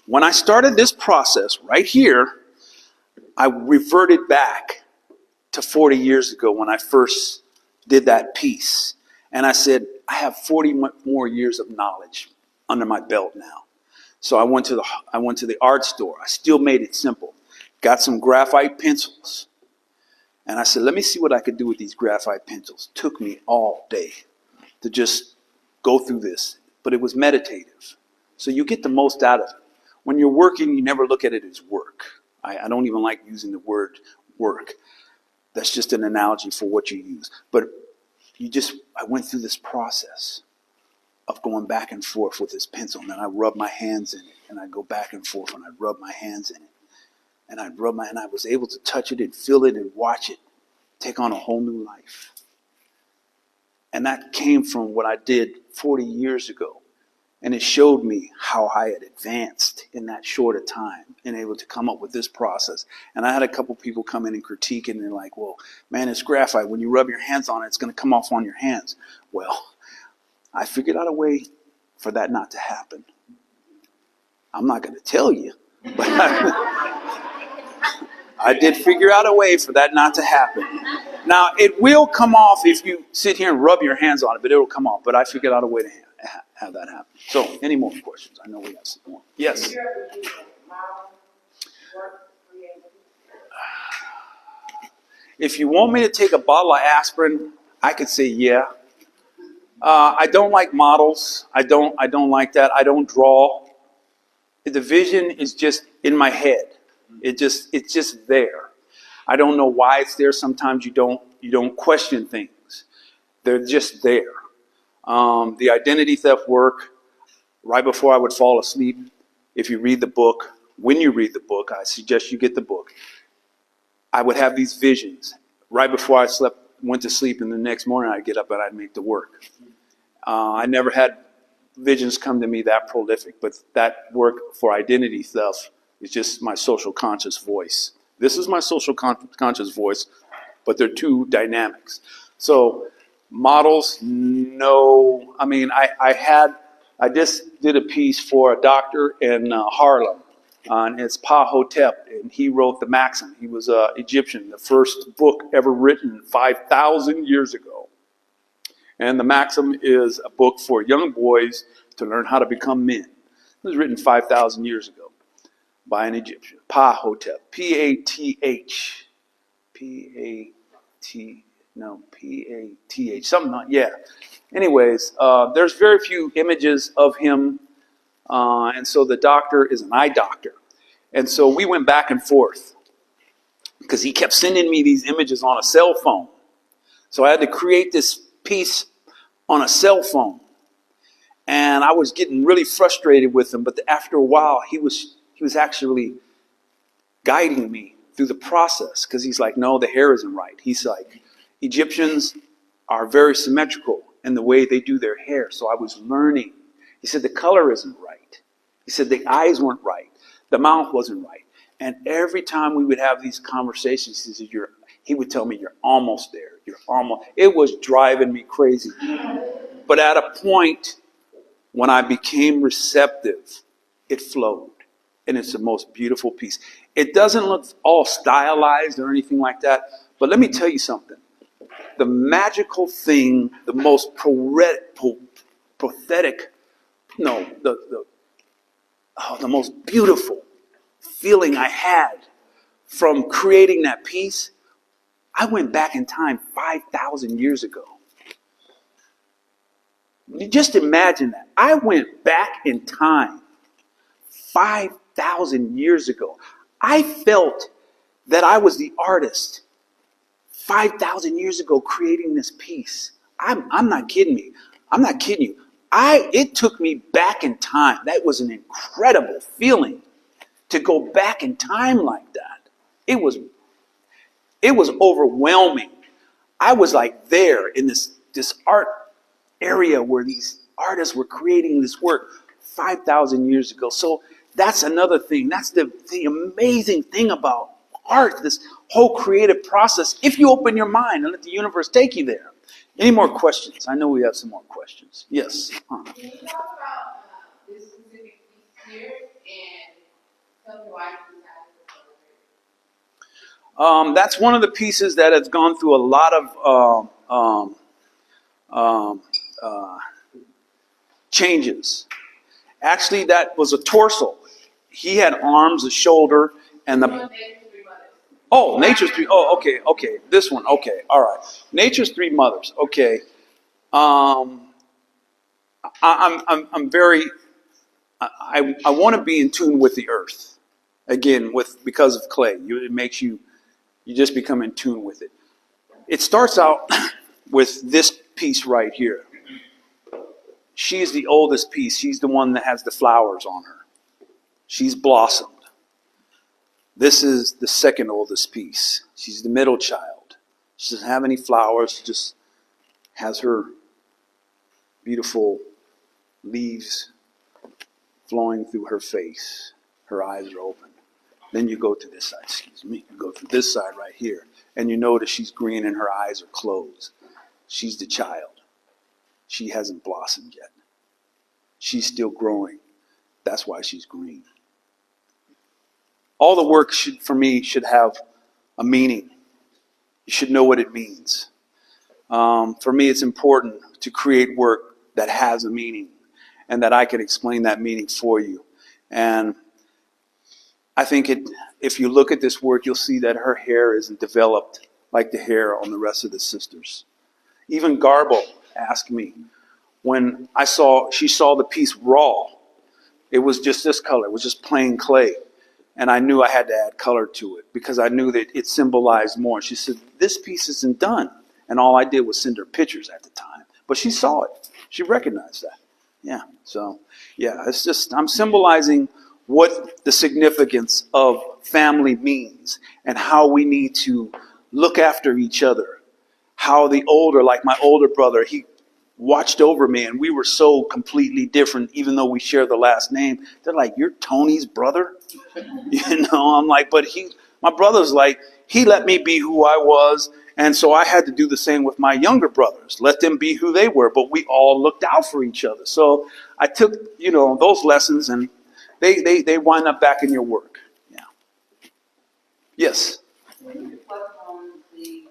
when I started this process right here, I reverted back to 40 years ago when I first did that piece. And I said, I have 40 more years of knowledge under my belt now. So I went to the art store. I still made it simple. Got some graphite pencils. And I said, let me see what I could do with these graphite pencils. Took me all day to just go through this. But it was meditative. So you get the most out of it. When you're working, you never look at it as work. I don't even like using the word work. That's just an analogy for what you use. But I went through this process of going back and forth with this pencil. And then I rub my hands in it. And I go back and forth and I rub my hands in it. And I was able to touch it and feel it and watch it take on a whole new life. And that came from what I did 40 years ago. And it showed me how I had advanced in that short a time and able to come up with this process. And I had a couple people come in and critique it, and they're like, well, man, it's graphite. When you rub your hands on it, it's going to come off on your hands. Well, I figured out a way for that not to happen. I'm not going to tell you, but I did figure out a way for that not to happen. Now, it will come off if you sit here and rub your hands on it, but it will come off. But I figured out a way to have that happen. So, any more questions? I know we have some more. Yes? If you want me to take a bottle of aspirin, I could say yeah. I don't like models. I don't like that. I don't draw. The vision is just in my head. It's just there. I don't know why it's there. Sometimes you don't question things. They're just there. The identity theft work, right before I would fall asleep, if you read the book, when you read the book, I suggest you get the book. I would have these visions. Right before I went to sleep, and the next morning I'd get up and I'd make the work. I never had visions come to me that prolific, but that work for identity theft is just my social conscious voice. This is my social conscious voice, but they're two dynamics. So models, no. I mean, I just did a piece for a doctor in Harlem, and it's Pahotep, and he wrote the Maxim. He was Egyptian, the first book ever written 5,000 years ago. And the Maxim is a book for young boys to learn how to become men. It was written 5,000 years ago by an Egyptian. Pahotep, P-A-T-H, P-A-T, something like, yeah. Anyways, there's very few images of him, and so the doctor is an eye doctor. And so we went back and forth because he kept sending me these images on a cell phone. So I had to create this piece on a cell phone. And I was getting really frustrated with him, but after a while, he was actually guiding me through the process, because he's like, no, the hair isn't right. He's like, Egyptians are very symmetrical. and the way they do their hair. So I was learning. He said the color isn't right. He said the eyes weren't right. The mouth wasn't right. And every time we would have these conversations, he would tell me, you're almost there. You're almost. It was driving me crazy. But at a point, when I became receptive, it flowed. And it's the most beautiful piece. It doesn't look all stylized or anything like that. But let me tell you something. The magical thing, the most pathetic, no, the most beautiful feeling I had from creating that piece, I went back in time 5,000 years ago. Just imagine that. I went back in time 5,000 years ago. I felt that I was the artist 5,000 years ago creating this piece. I'm not kidding me. I'm not kidding you. It took me back in time. That was an incredible feeling to go back in time like that. It was overwhelming. I was like there in this art area where these artists were creating this work 5,000 years ago. So that's another thing. That's the amazing thing about art, this whole creative process, if you open your mind and let the universe take you there. Any more questions? I know we have some more questions. Yes. Can you talk about this specific piece here and tell me why you decided to That's one of the pieces that has gone through a lot of changes. Actually, that was a torso. He had arms, a shoulder, and the... Oh, Nature's Three. Oh, okay. This one. Okay, all right. Nature's Three Mothers. Okay. I'm very. I want to be in tune with the earth. Again, because of clay, it makes you just become in tune with it. It starts out with this piece right here. She's the oldest piece. She's the one that has the flowers on her. She's blossomed. This is the second oldest piece. She's the middle child. She doesn't have any flowers. She just has her beautiful leaves flowing through her face. Her eyes are open. Then you go to this side, You go to this side right here. And you notice she's green and her eyes are closed. She's the child. She hasn't blossomed yet. She's still growing. That's why she's green. All the work for me should have a meaning. You should know what it means. For me, it's important to create work that has a meaning and that I can explain that meaning for you. And I think if you look at this work, you'll see that her hair isn't developed like the hair on the rest of the sisters. Even Garbo asked me when she saw the piece raw. It was just this color. It was just plain clay. And I knew I had to add color to it because I knew that it symbolized more. She said, this piece isn't done. And all I did was send her pictures at the time. But she saw it. She recognized that. Yeah. So, yeah, it's just, I'm symbolizing what the significance of family means and how we need to look after each other. How like my older brother, he watched over me and we were so completely different, even though we share the last name. They're like, you're Tony's brother? I'm like, but my brother's like, he let me be who I was. And so I had to do the same with my younger brothers, let them be who they were, but we all looked out for each other. So I took, those lessons and they wind up back in your work. Yeah. Yes. When you reflect on the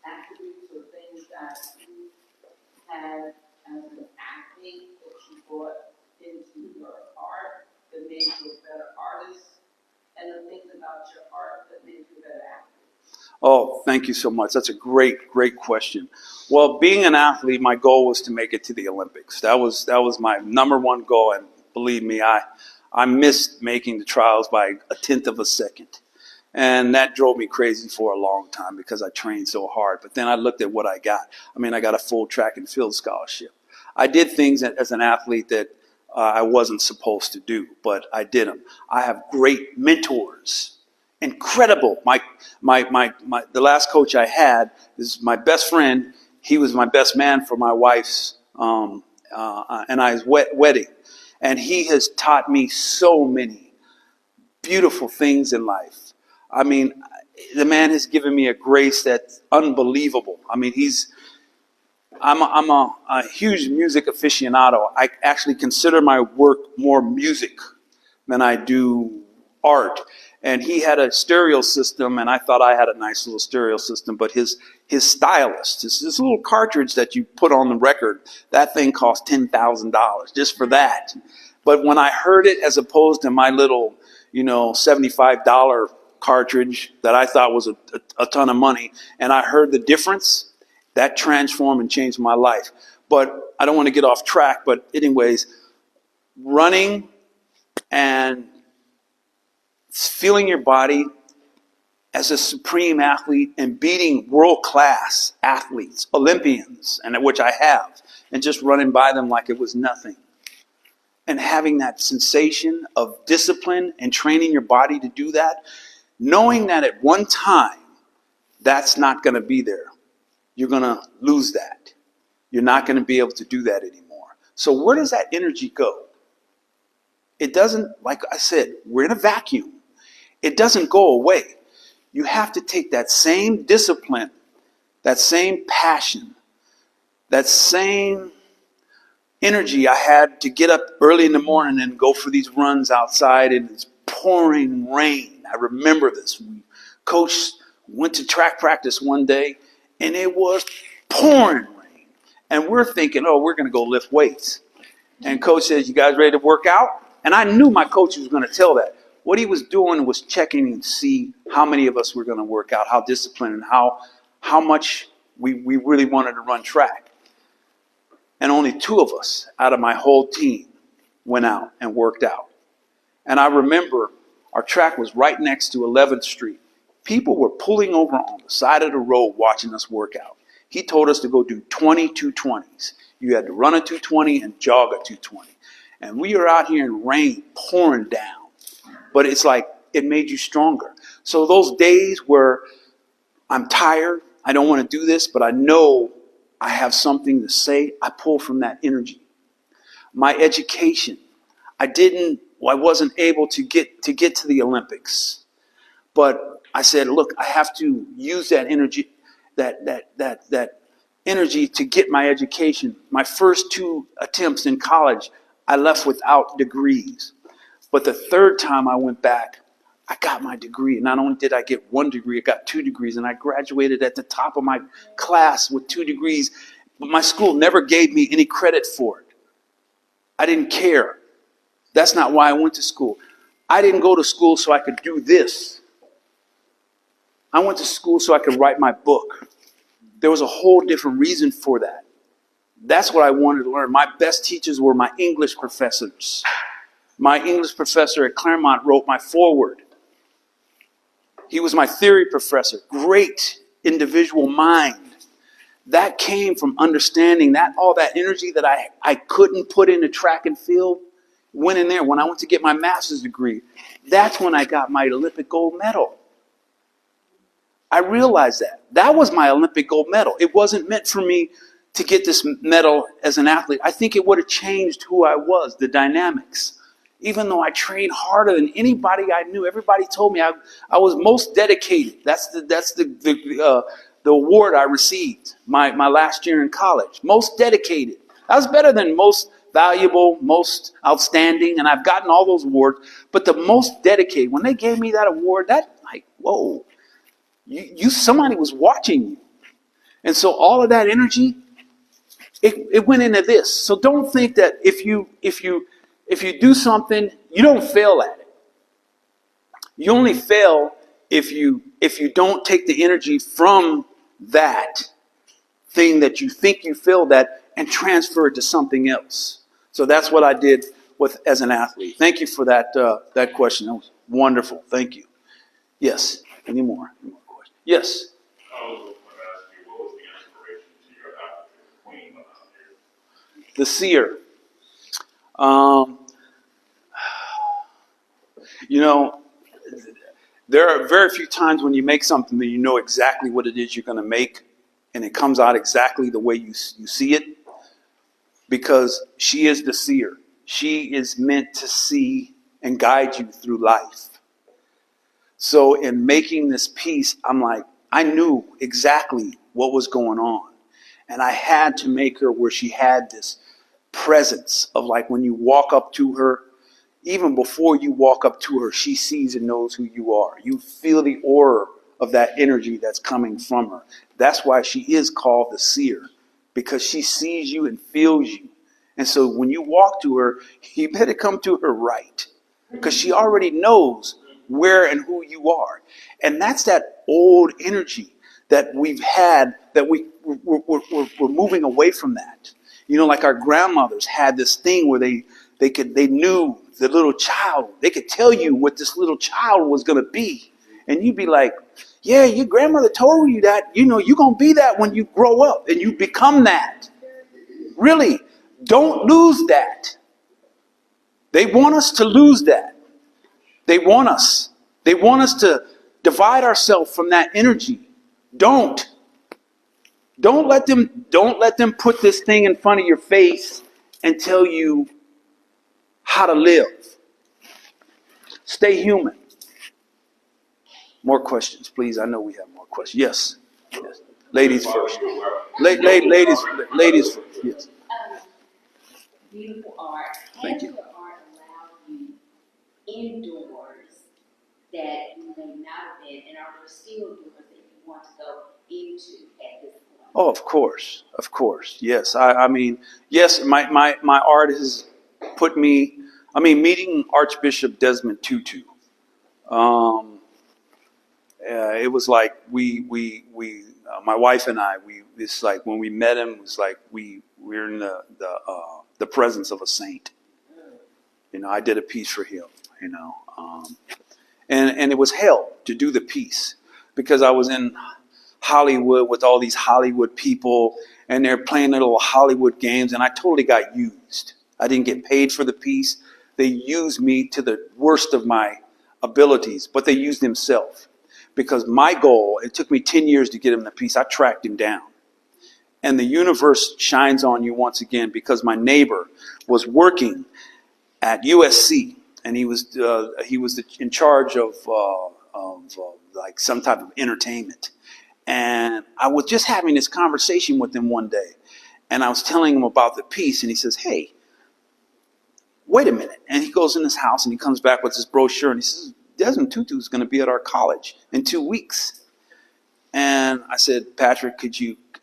attributes or things that you had as an athlete that you brought into your art that made you a better artist, and the things about your art that made you a better athlete? Oh, thank you so much. That's a great, great question. Well, being an athlete, my goal was to make it to the Olympics. That was my number one goal, and believe me, I missed making the trials by 1/10 of a second. And that drove me crazy for a long time because I trained so hard. But then I looked at what I got. I got a full track and field scholarship. I did things as an athlete that I wasn't supposed to do, but I did them. I have great mentors, incredible. The last coach I had is my best friend, he was my best man for my wife's and I's wedding. And he has taught me so many beautiful things in life. I mean, the man has given me a grace that's unbelievable. I mean, I'm a huge music aficionado. I actually consider my work more music than I do art. And he had a stereo system, and I thought I had a nice little stereo system, but his stylus, this little cartridge that you put on the record, that thing cost $10,000 just for that. But when I heard it, as opposed to my little, $75 cartridge that I thought was a ton of money, and I heard the difference, that transformed and changed my life. But I don't want to get off track, but anyways, running and feeling your body as a supreme athlete and beating world-class athletes, Olympians, and which I have, and just running by them like it was nothing. And having that sensation of discipline and training your body to do that, knowing that at one time, that's not going to be there. You're going to lose that. You're not going to be able to do that anymore. So where does that energy go? It doesn't, like I said, we're in a vacuum. It doesn't go away. You have to take that same discipline, that same passion, that same energy I had to get up early in the morning and go for these runs outside, and it's pouring rain. I remember this. Coach went to track practice one day, and it was pouring rain. And we're thinking, oh, we're going to go lift weights. And coach says, you guys ready to work out? And I knew my coach was going to tell that. What he was doing was checking and see how many of us were going to work out, how disciplined, and how much we really wanted to run track. And only 2 of us out of my whole team went out and worked out. And I remember our track was right next to 11th Street. People were pulling over on the side of the road watching us work out. He told us to go do 20 220s. You had to run a 220 and jog a 220. And we were out here in rain pouring down. But it's like it made you stronger. So those days where I'm tired, I don't want to do this, but I know I have something to say, I pull from that energy. My education, I wasn't able to get to the Olympics. But I said, look, I have to use that energy, that energy to get my education. My first 2 attempts in college, I left without degrees. But the 3rd time I went back, I got my degree. Not only did I get 1 degree, I got 2 degrees, and I graduated at the top of my class with 2 degrees. But my school never gave me any credit for it. I didn't care. That's not why I went to school. I didn't go to school so I could do this. I went to school so I could write my book. There was a whole different reason for that. That's what I wanted to learn. My best teachers were my English professors. My English professor at Claremont wrote my foreword. He was my theory professor. Great individual mind. That came from understanding that all that energy that I couldn't put into track and field went in there. When I went to get my master's degree, that's when I got my Olympic gold medal. I realized that. That was my Olympic gold medal. It wasn't meant for me to get this medal as an athlete. I think it would have changed who I was, the dynamics. Even though I trained harder than anybody I knew, everybody told me I was most dedicated. That's the award I received my last year in college. Most dedicated. I was better than most valuable, most outstanding, and I've gotten all those awards. But the most dedicated, when they gave me that award, that like, whoa, you somebody was watching you. And so all of that energy, it went into this. So don't think that if you do something, you don't fail at it. You only fail if you don't take the energy from that thing that you think you failed at and transfer it to something else. So that's what I did as an athlete. Thank you for that question. That was wonderful. Thank you. Yes. Any more questions? Yes. I was going to ask you, what was the inspiration to your African queen out here? The seer. There are very few times when you make something that you know exactly what it is you're going to make. and it comes out exactly the way you see it, because she is the seer. She is meant to see and guide you through life. So in making this piece, I'm like, I knew exactly what was going on. And I had to make her where she had this presence of, like, when you walk up to her, even before you walk up to her, she sees and knows who you are. You feel the aura of that energy that's coming from her. That's why she is called the seer, because she sees you and feels you. And so when you walk to her, you better come to her right, because she already knows where and who you are. And that's that old energy that we've had, that we're moving away from that. You know, like our grandmothers had this thing where they knew the little child. They could tell you what this little child was going to be. And you'd be like, yeah, your grandmother told you that, you know, you're going to be that when you grow up and you become that. Really, don't lose that. They want us to lose that. They want us to divide ourselves from that energy. Don't let them put this thing in front of your face and tell you how to live. Stay human. More questions, please. I know we have more questions. Yes. Yes. Ladies first. Ladies first. Yes. Beautiful art. Thank Has you. your art allowed you indoors that you may not have been, and are there still doors that you want to go into at this point? Oh, of course. Of course. Yes. I mean, yes, my art has put me, I mean, meeting Archbishop Desmond Tutu. It was like my wife and I, it's like when we met him, it was like we're in the presence of a saint. You know, I did a piece for him, you know, and it was hell to do the piece, because I was in Hollywood with all these Hollywood people, and they're playing little Hollywood games, and I totally got used. I didn't get paid for the piece. They used me to the worst of my abilities, but they used himself. Because my goal, it took me 10 years to get him the piece. I tracked him down. And the universe shines on you once again, because my neighbor was working at USC, and he was in charge of like some type of entertainment. And I was just having this conversation with him one day, and I was telling him about the piece, and he says, "Hey, wait a minute." And he goes in his house, and he comes back with this brochure, and he says, "Desmond Tutu is going to be at our college in 2 weeks." And I said, "Patrick,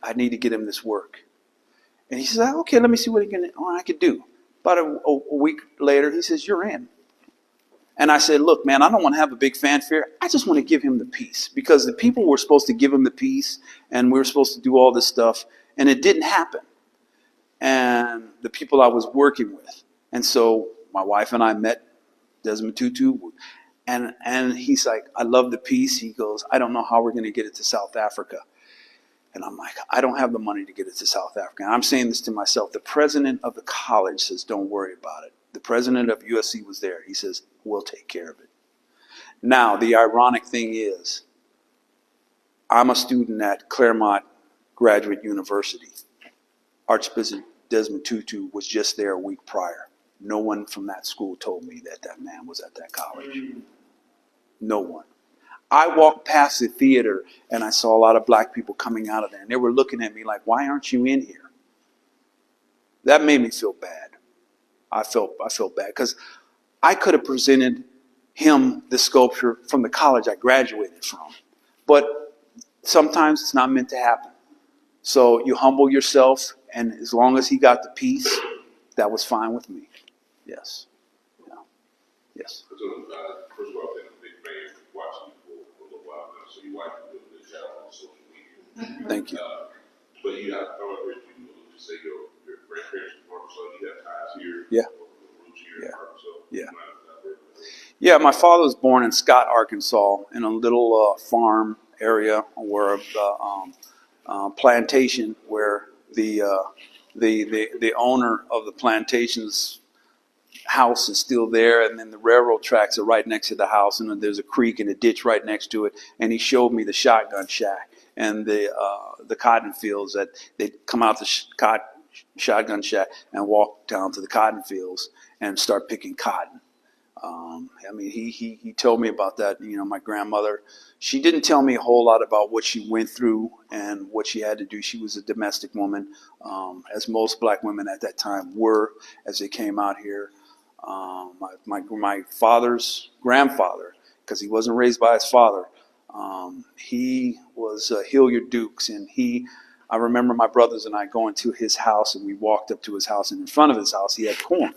I need to get him this work." And he says, "Okay, let me see what I could do." About a week later, he says, "You're in." And I said, "Look, man, I don't want to have a big fanfare. I just want to give him the piece, because the people were supposed to give him the piece, and we were supposed to do all this stuff, and it didn't happen." And the people I was working with. And so my wife and I met Desmond Tutu. And he's like, "I love the piece." He goes, "I don't know how we're going to get it to South Africa." And I'm like, "I don't have the money to get it to South Africa." And I'm saying this to myself. The president of the college says, "Don't worry about it." The president of USC was there. He says, "We'll take care of it." Now, the ironic thing is, I'm a student at Claremont Graduate University. Archbishop Desmond Tutu was just there a week prior. No one from that school told me that that man was at that college. No one. I walked past the theater, and I saw a lot of black people coming out of there, and they were looking at me like, "Why aren't you in here?" That made me feel bad. I felt bad, because I could have presented him the sculpture from the college I graduated from. But sometimes it's not meant to happen. So you humble yourself, and as long as he got the piece, that was fine with me. Yes. Yeah. Yes. So, first of all, I've been a big fan of watching you for a little while now. So you watch me doing a good job on social media. Thank you. But you have, however, you say your grandparents were Arkansas, you have ties here. Yeah. Roots here in Arkansas. Yeah. Yeah, my father was born in Scott, Arkansas, in a little farm area where plantation where the owner of the plantation's house is still there, and then the railroad tracks are right next to the house, and then there's a creek and a ditch right next to it. And he showed me the shotgun shack, and the cotton fields that they'd come out the shotgun shack and walk down to the cotton fields and start picking cotton. I mean, he told me about that. You know, my grandmother, she didn't tell me a whole lot about what she went through and what she had to do. She was a domestic woman, as most black women at that time were as they came out here. My father's grandfather, because he wasn't raised by his father, he was Hilliard Dukes, and I remember my brothers and I going to his house, and we walked up to his house, and in front of his house he had corn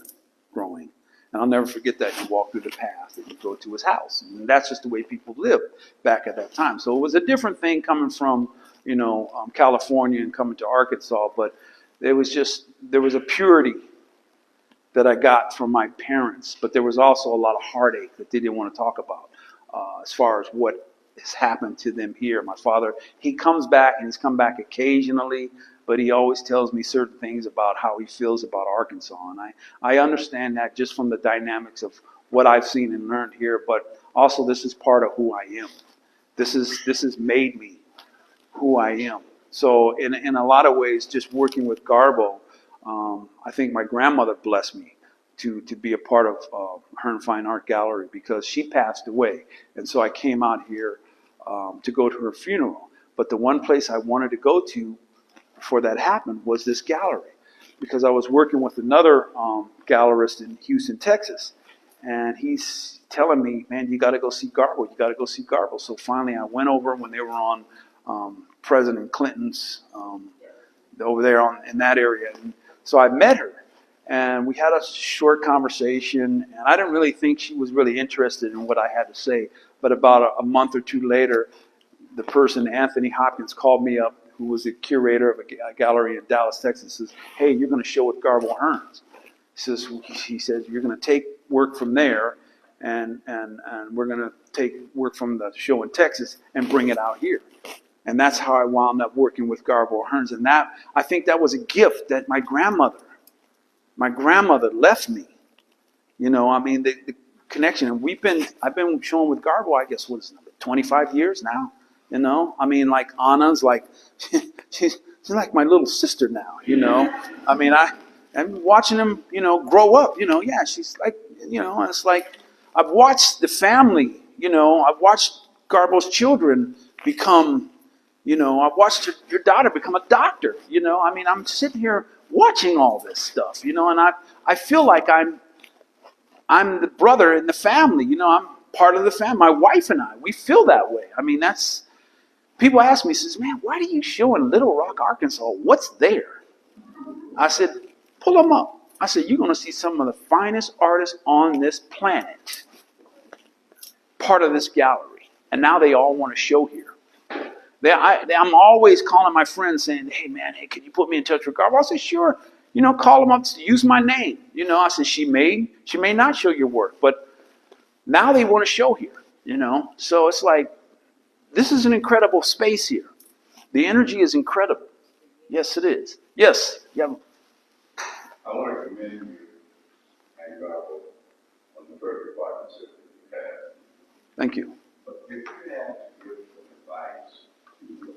growing. And I'll never forget that. You walk through the path and you go to his house. And that's just the way people lived back at that time. So it was a different thing coming from, California and coming to Arkansas. But there was a purity that I got from my parents. But there was also a lot of heartache that they didn't want to talk about as far as what has happened to them here. My father, he comes back, and he's come back occasionally, but he always tells me certain things about how he feels about Arkansas. And I understand that just from the dynamics of what I've seen and learned here, but also this is part of who I am. This has made me who I am. So in a lot of ways, just working with Garbo, I think my grandmother blessed me to be a part of Hearne Fine Art Gallery, because she passed away. And so I came out here to go to her funeral. But the one place I wanted to go to before that happened was this gallery, because I was working with another gallerist in Houston, Texas, and he's telling me, man, you got to go see Garbo. You got to go see Garbo. So finally I went over when they were on President Clinton's over there in that area. And so I met her, and we had a short conversation, and I didn't really think she was really interested in what I had to say. But about a month or two later, the person, Anthony Hopkins, called me up, who was the curator of a gallery in Dallas, Texas, says, hey, you're going to show at Garbo Hearne's. He says, you're going to take work from there, and we're going to take work from the show in Texas and bring it out here. And that's how I wound up working with Garbo Hearne's. And that, I think that was a gift that my grandmother left me. The connection. And I've been showing with Garbo, I guess, 25 years now. Like Anna's like, she's like my little sister now, I'm watching them, grow up, yeah, she's like, it's like, I've watched the family, I've watched Garbo's children become, I've watched your daughter become a doctor, I'm sitting here watching all this stuff, and I feel like I'm the brother in the family, I'm part of the family. My wife and I, we feel that way. People ask me, says, man, why do you show in Little Rock, Arkansas? What's there? I said, pull them up. I said, you're going to see some of the finest artists on this planet, part of this gallery. And now they all want to show here. I'm always calling my friends saying, hey, man, can you put me in touch with Garbo? I said, sure. Call them up, use my name. I said, she may not show your work, but now they want to show here, So it's like, this is an incredible space here. The energy is incredible. Yes, it is. Yes. Yeah. I want to commend you and Garbo on the perfect partnership that you have. Thank you. But if you had to give some advice to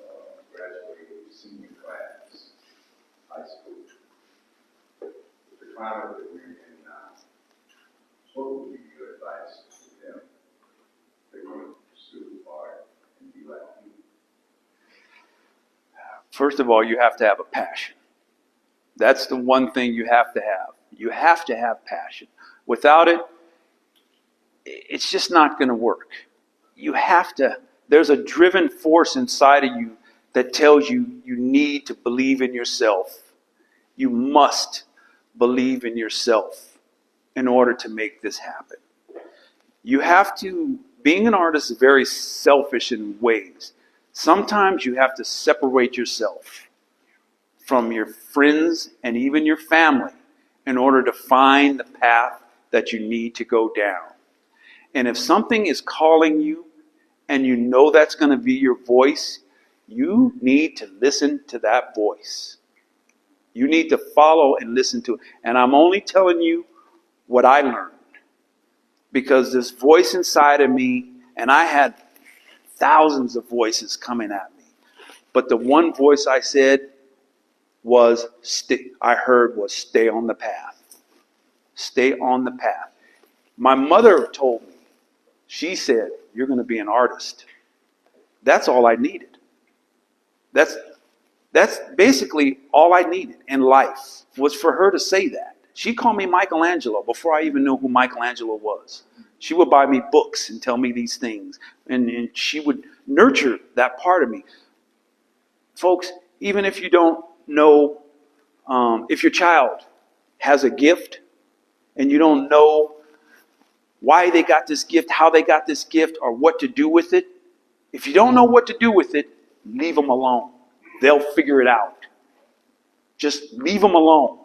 graduating senior class, high school, with the climate that we're in now, what would be your advice to them? They want to pursue art and be like you. First of all, you have to have a passion. That's the one thing you have to have. You have to have passion. Without it, it's just not going to work. You have to, there's a driven force inside of you that tells you you need to believe in yourself. You must believe in yourself in order to make this happen. You have to, being an artist is very selfish in ways. Sometimes you have to separate yourself from your friends and even your family in order to find the path that you need to go down. And if something is calling you and you know that's going to be your voice, you need to listen to that voice. You need to follow and listen to it. And I'm only telling you what I learned. Because this voice inside of me, and I had thousands of voices coming at me. But the one voice I heard was stay on the path. Stay on the path. My mother told me, she said, you're going to be an artist. That's all I needed. That's basically all I needed in life, was for her to say that. She called me Michelangelo before I even knew who Michelangelo was. She would buy me books and tell me these things. And she would nurture that part of me. Folks, even if you don't know, if your child has a gift and you don't know why they got this gift, how they got this gift, or what to do with it, if you don't know what to do with it, leave them alone. They'll figure it out. Just leave them alone.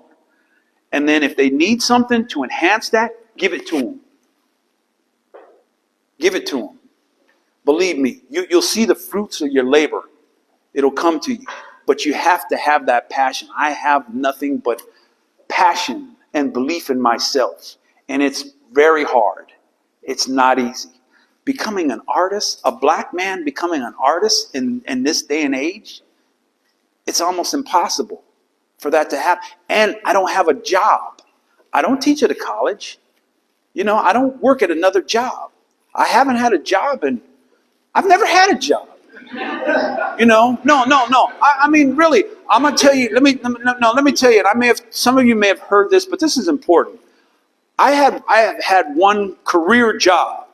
And then if they need something to enhance that, give it to them. Give it to them. Believe me, you'll see the fruits of your labor. It'll come to you. But you have to have that passion. I have nothing but passion and belief in myself. And it's very hard. It's not easy. Becoming an artist, a black man becoming an artist in this day and age, it's almost impossible for that to happen. And I don't have a job. I don't teach at a college. I don't work at another job. I haven't had a job, and I've never had a job. No. I mean, really, I'm gonna tell you. Let me tell you. And some of you may have heard this, but this is important. I have had one career job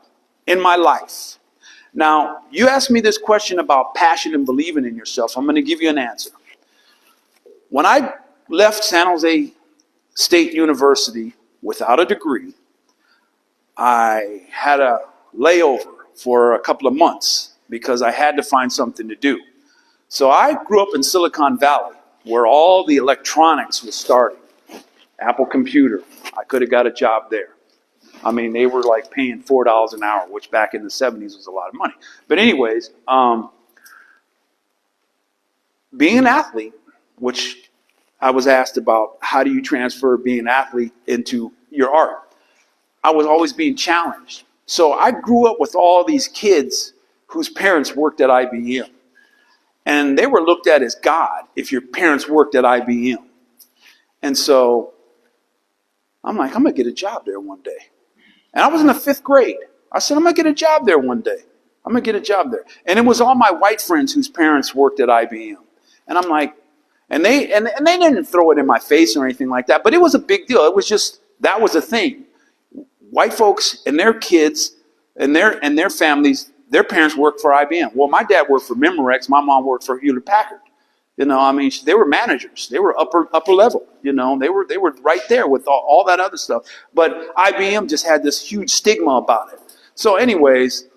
in my life. Now, you asked me this question about passion and believing in yourself. I'm going to give you an answer. When I left San Jose State University without a degree, I had a layover for a couple of months because I had to find something to do. So I grew up in Silicon Valley, where all the electronics was starting. Apple Computer, I could have got a job there. I mean, they were like paying $4 an hour, which back in the 70s was a lot of money. But anyways, being an athlete, which I was asked about, how do you transfer being an athlete into your art? I was always being challenged. So I grew up with all these kids whose parents worked at IBM. And they were looked at as God if your parents worked at IBM. And so I'm like, I'm going to get a job there one day. And I was in the 5th grade. I said, I'm going to get a job there one day. I'm going to get a job there. And it was all my white friends whose parents worked at IBM. And I'm like, and they didn't throw it in my face or anything like that, but it was a big deal. It was just, that was a thing. White folks and their kids and their families, their parents worked for IBM. Well, my dad worked for Memorex. My mom worked for Hewlett Packard. I mean, they were managers. They were upper level. They were right there with all that other stuff. But IBM just had this huge stigma about it. So anyways,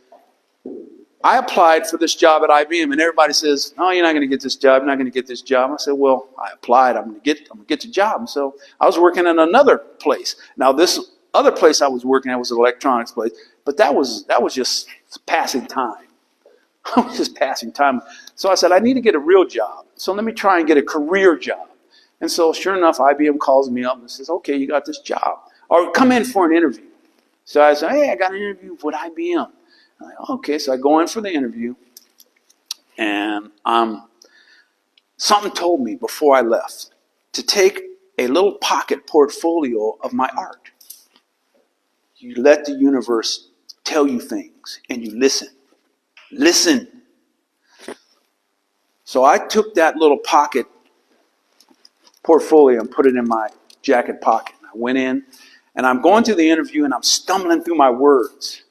I applied for this job at IBM, and everybody says, "Oh, you're not going to get this job. You're not going to get this job." I said, "Well, I applied. I'm going to get the job." And so I was working in another place. Now, this other place I was working at was an electronics place, but that was just passing time. I was just passing time. So I said, I need to get a real job. So let me try and get a career job. And so sure enough, IBM calls me up and says, okay, you got this job. Or come in for an interview. So I said, hey, I got an interview with IBM. I'm like, okay, so I go in for the interview. And something told me before I left to take a little pocket portfolio of my art. You let the universe tell you things and you listen. Listen. So I took that little pocket portfolio and put it in my jacket pocket. I went in and I'm going through the interview and I'm stumbling through my words.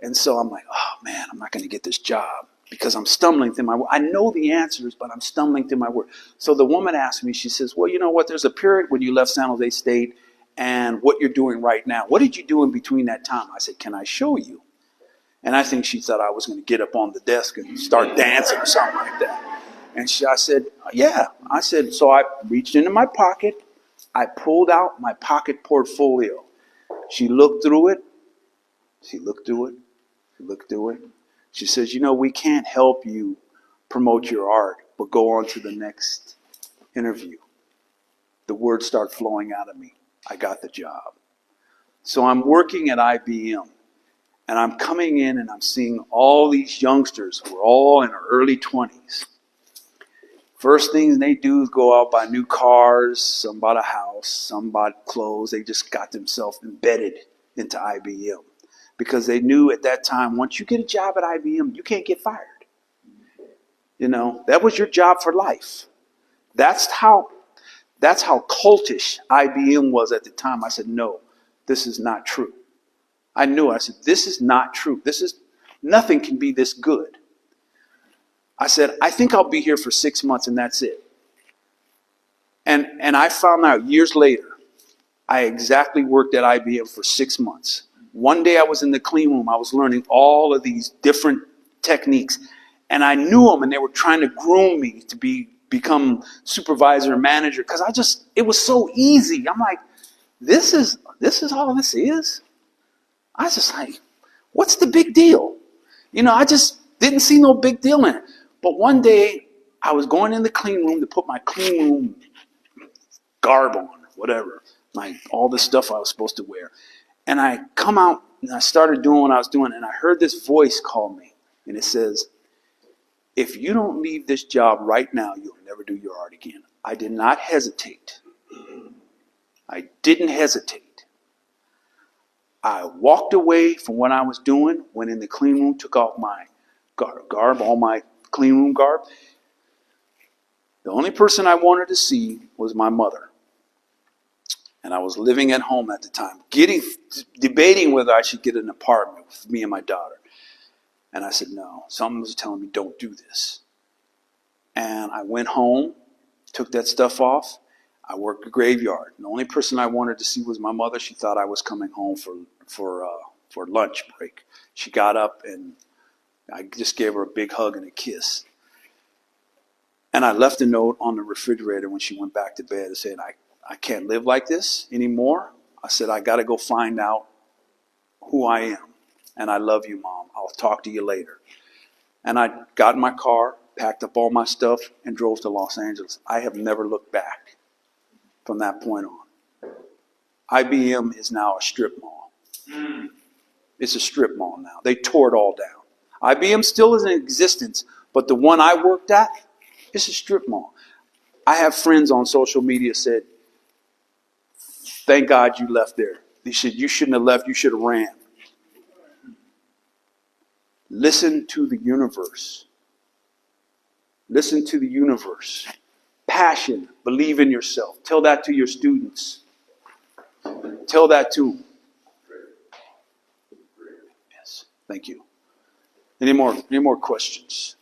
And so I'm like, oh man, I'm not going to get this job because I'm stumbling through my words. I know the answers, but I'm stumbling through my words. So the woman asked me, she says, well, you know what? There's a period when you left San Jose State and what you're doing right now. What did you do in between that time? I said, can I show you? And I think she thought I was going to get up on the desk and start dancing or something like that. And I said, yeah. I said, so I reached into my pocket. I pulled out my pocket portfolio. She looked through it. She looked through it. She looked through it. She says, we can't help you promote your art, but go on to the next interview. The words start flowing out of me. I got the job. So I'm working at IBM. And I'm coming in and I'm seeing all these youngsters who are all in their early 20s. First things they do is go out, buy new cars, some bought a house, some bought clothes. They just got themselves embedded into IBM because they knew at that time, once you get a job at IBM, you can't get fired. You know, that was your job for life. That's how cultish IBM was at the time. I said, no, this is not true. I knew. I said, this is not true. Nothing can be this good. I said, I think I'll be here for 6 months and that's it. And I found out years later, I exactly worked at IBM for 6 months. One day I was in the clean room. I was learning all of these different techniques. And I knew them and they were trying to groom me to become supervisor and manager because it was so easy. I'm like, this is all this is? I was just like, what's the big deal? You know, I just didn't see no big deal in it. But one day, I was going in the clean room to put my clean room garb on, whatever, all the stuff I was supposed to wear. And I come out and I started doing what I was doing, and I heard this voice call me, and it says, if you don't leave this job right now, you'll never do your art again. I did not hesitate. I didn't hesitate. I walked away from what I was doing, went in the clean room, took off my garb, all my clean room garb. The only person I wanted to see was my mother. And I was living at home at the time, debating whether I should get an apartment with me and my daughter. And I said, no, something was telling me, don't do this. And I went home, took that stuff off. I worked a graveyard. The only person I wanted to see was my mother. She thought I was coming home for lunch break. She got up and I just gave her a big hug and a kiss. And I left a note on the refrigerator when she went back to bed and said, I can't live like this anymore. I said, I got to go find out who I am. And I love you, Mom. I'll talk to you later. And I got in my car, packed up all my stuff, and drove to Los Angeles. I have never looked back from that point on. IBM is now a strip mall. It's a strip mall now. They tore it all down. IBM still is in existence, but the one I worked at, it's a strip mall. I have friends on social media said, thank God you left there. They said, you shouldn't have left, you should have ran. Listen to the universe. Listen to the universe. Passion, believe in yourself. Tell that to your students. Tell that to them. Yes, thank you. Any more questions?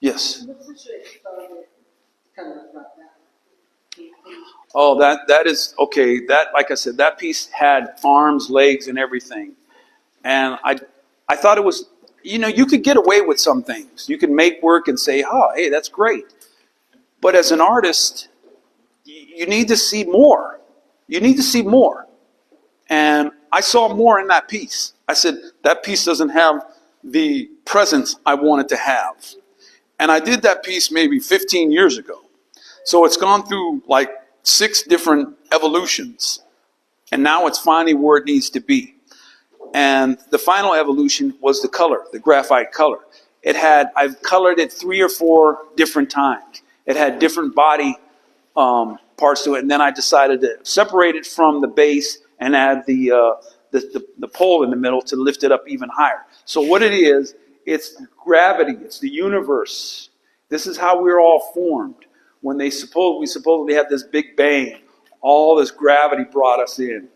Yes. Oh, that is okay. That, like I said, that piece had arms, legs, and everything. And I thought it was, you could get away with some things. You can make work and say, oh, hey, that's great. But as an artist, you need to see more. You need to see more. And I saw more in that piece. I said, that piece doesn't have the presence I wanted to have. And I did that piece maybe 15 years ago. So it's gone through like 6 different evolutions. And now it's finally where it needs to be. And the final evolution was the color, the graphite color. I've colored it 3 or 4 different times. It had different body parts to it. And then I decided to separate it from the base and add the pole in the middle to lift it up even higher. So what it is, it's gravity, it's the universe. This is how we're all formed. When we supposedly had this big bang, all this gravity brought us in.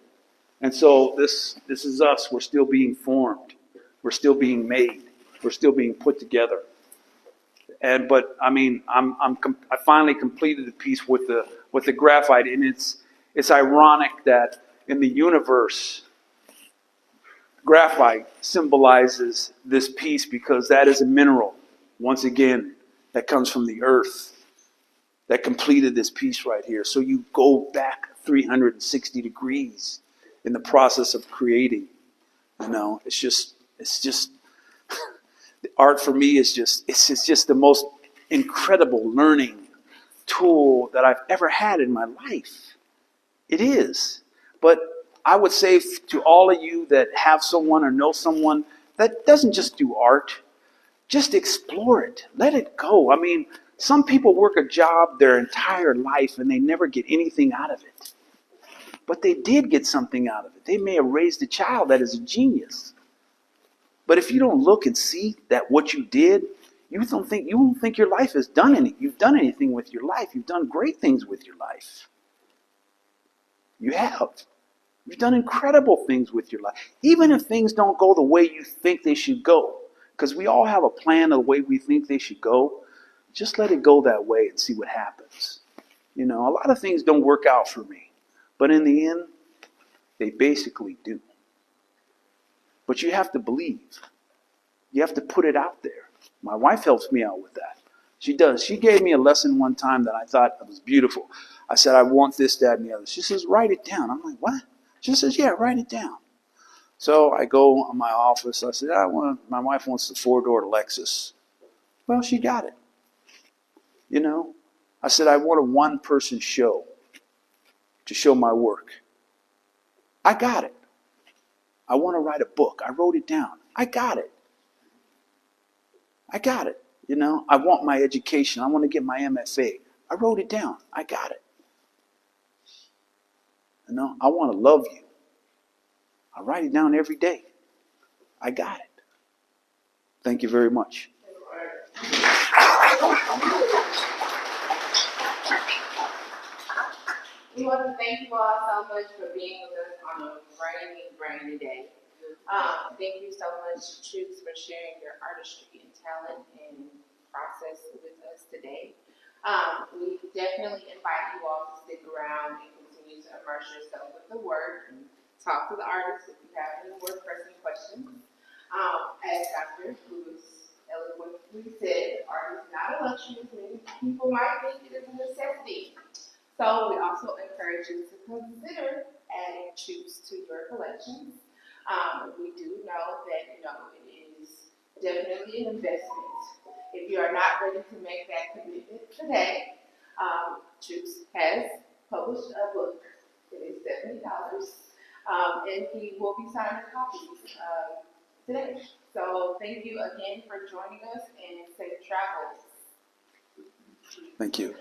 And so this is us. We're still being formed. We're still being made. We're still being put together. But I mean, I finally completed the piece with the graphite, and it's ironic that in the universe, graphite symbolizes this piece because that is a mineral, once again, that comes from the earth that completed this piece right here. So you go back 360 degrees in the process of creating. It's just the art for me is just the most incredible learning tool that I've ever had in my life. It is. But I would say to all of you that have someone or know someone that doesn't just do art, Just explore it. Let it go. I mean, some people work a job their entire life and they never get anything out of it. But they did get something out of it. They may have raised a child that is a genius. But if you don't look and see that what you did, you won't think your life has done anything. You've done anything with your life. You've done great things with your life. You have. You've done incredible things with your life. Even if things don't go the way you think they should go, because we all have a plan of the way we think they should go, just let it go that way and see what happens. You know, a lot of things don't work out for me. But in the end, they basically do. But you have to believe. You have to put it out there. My wife helps me out with that. She does. She gave me a lesson one time that I thought was beautiful. I said, I want this, that, and the other. She says, write it down. I'm like, what? She says, yeah, write it down. So I go in my office. I said, my wife wants the 4-door Lexus. Well, she got it. You know? I said, I want a one-person show to show my work. I got it. I want to write a book. I wrote it down. I got it. I got it. You know, I want my education. I want to get my MFA. I wrote it down. I got it. You know, I want to love you. I write it down every day. I got it. Thank you very much. We want to thank you all so much for being with us on a rainy day. Thank you so much, Chukes, for sharing your artistry and talent and process with us today. We definitely invite you all to stick around and continue to immerse yourself with the work and talk to the artists if you have any more pressing questions. As Dr. Lewis eloquently said, art is not a luxury as many people might think it is a necessity. So we also encourage you to consider adding Chukes to your collections. We do know that, it is definitely an investment. If you are not ready to make that commitment today, Chukes has published a book. It is $70, and he will be signing copies today. So thank you again for joining us, and safe travels. Thank you.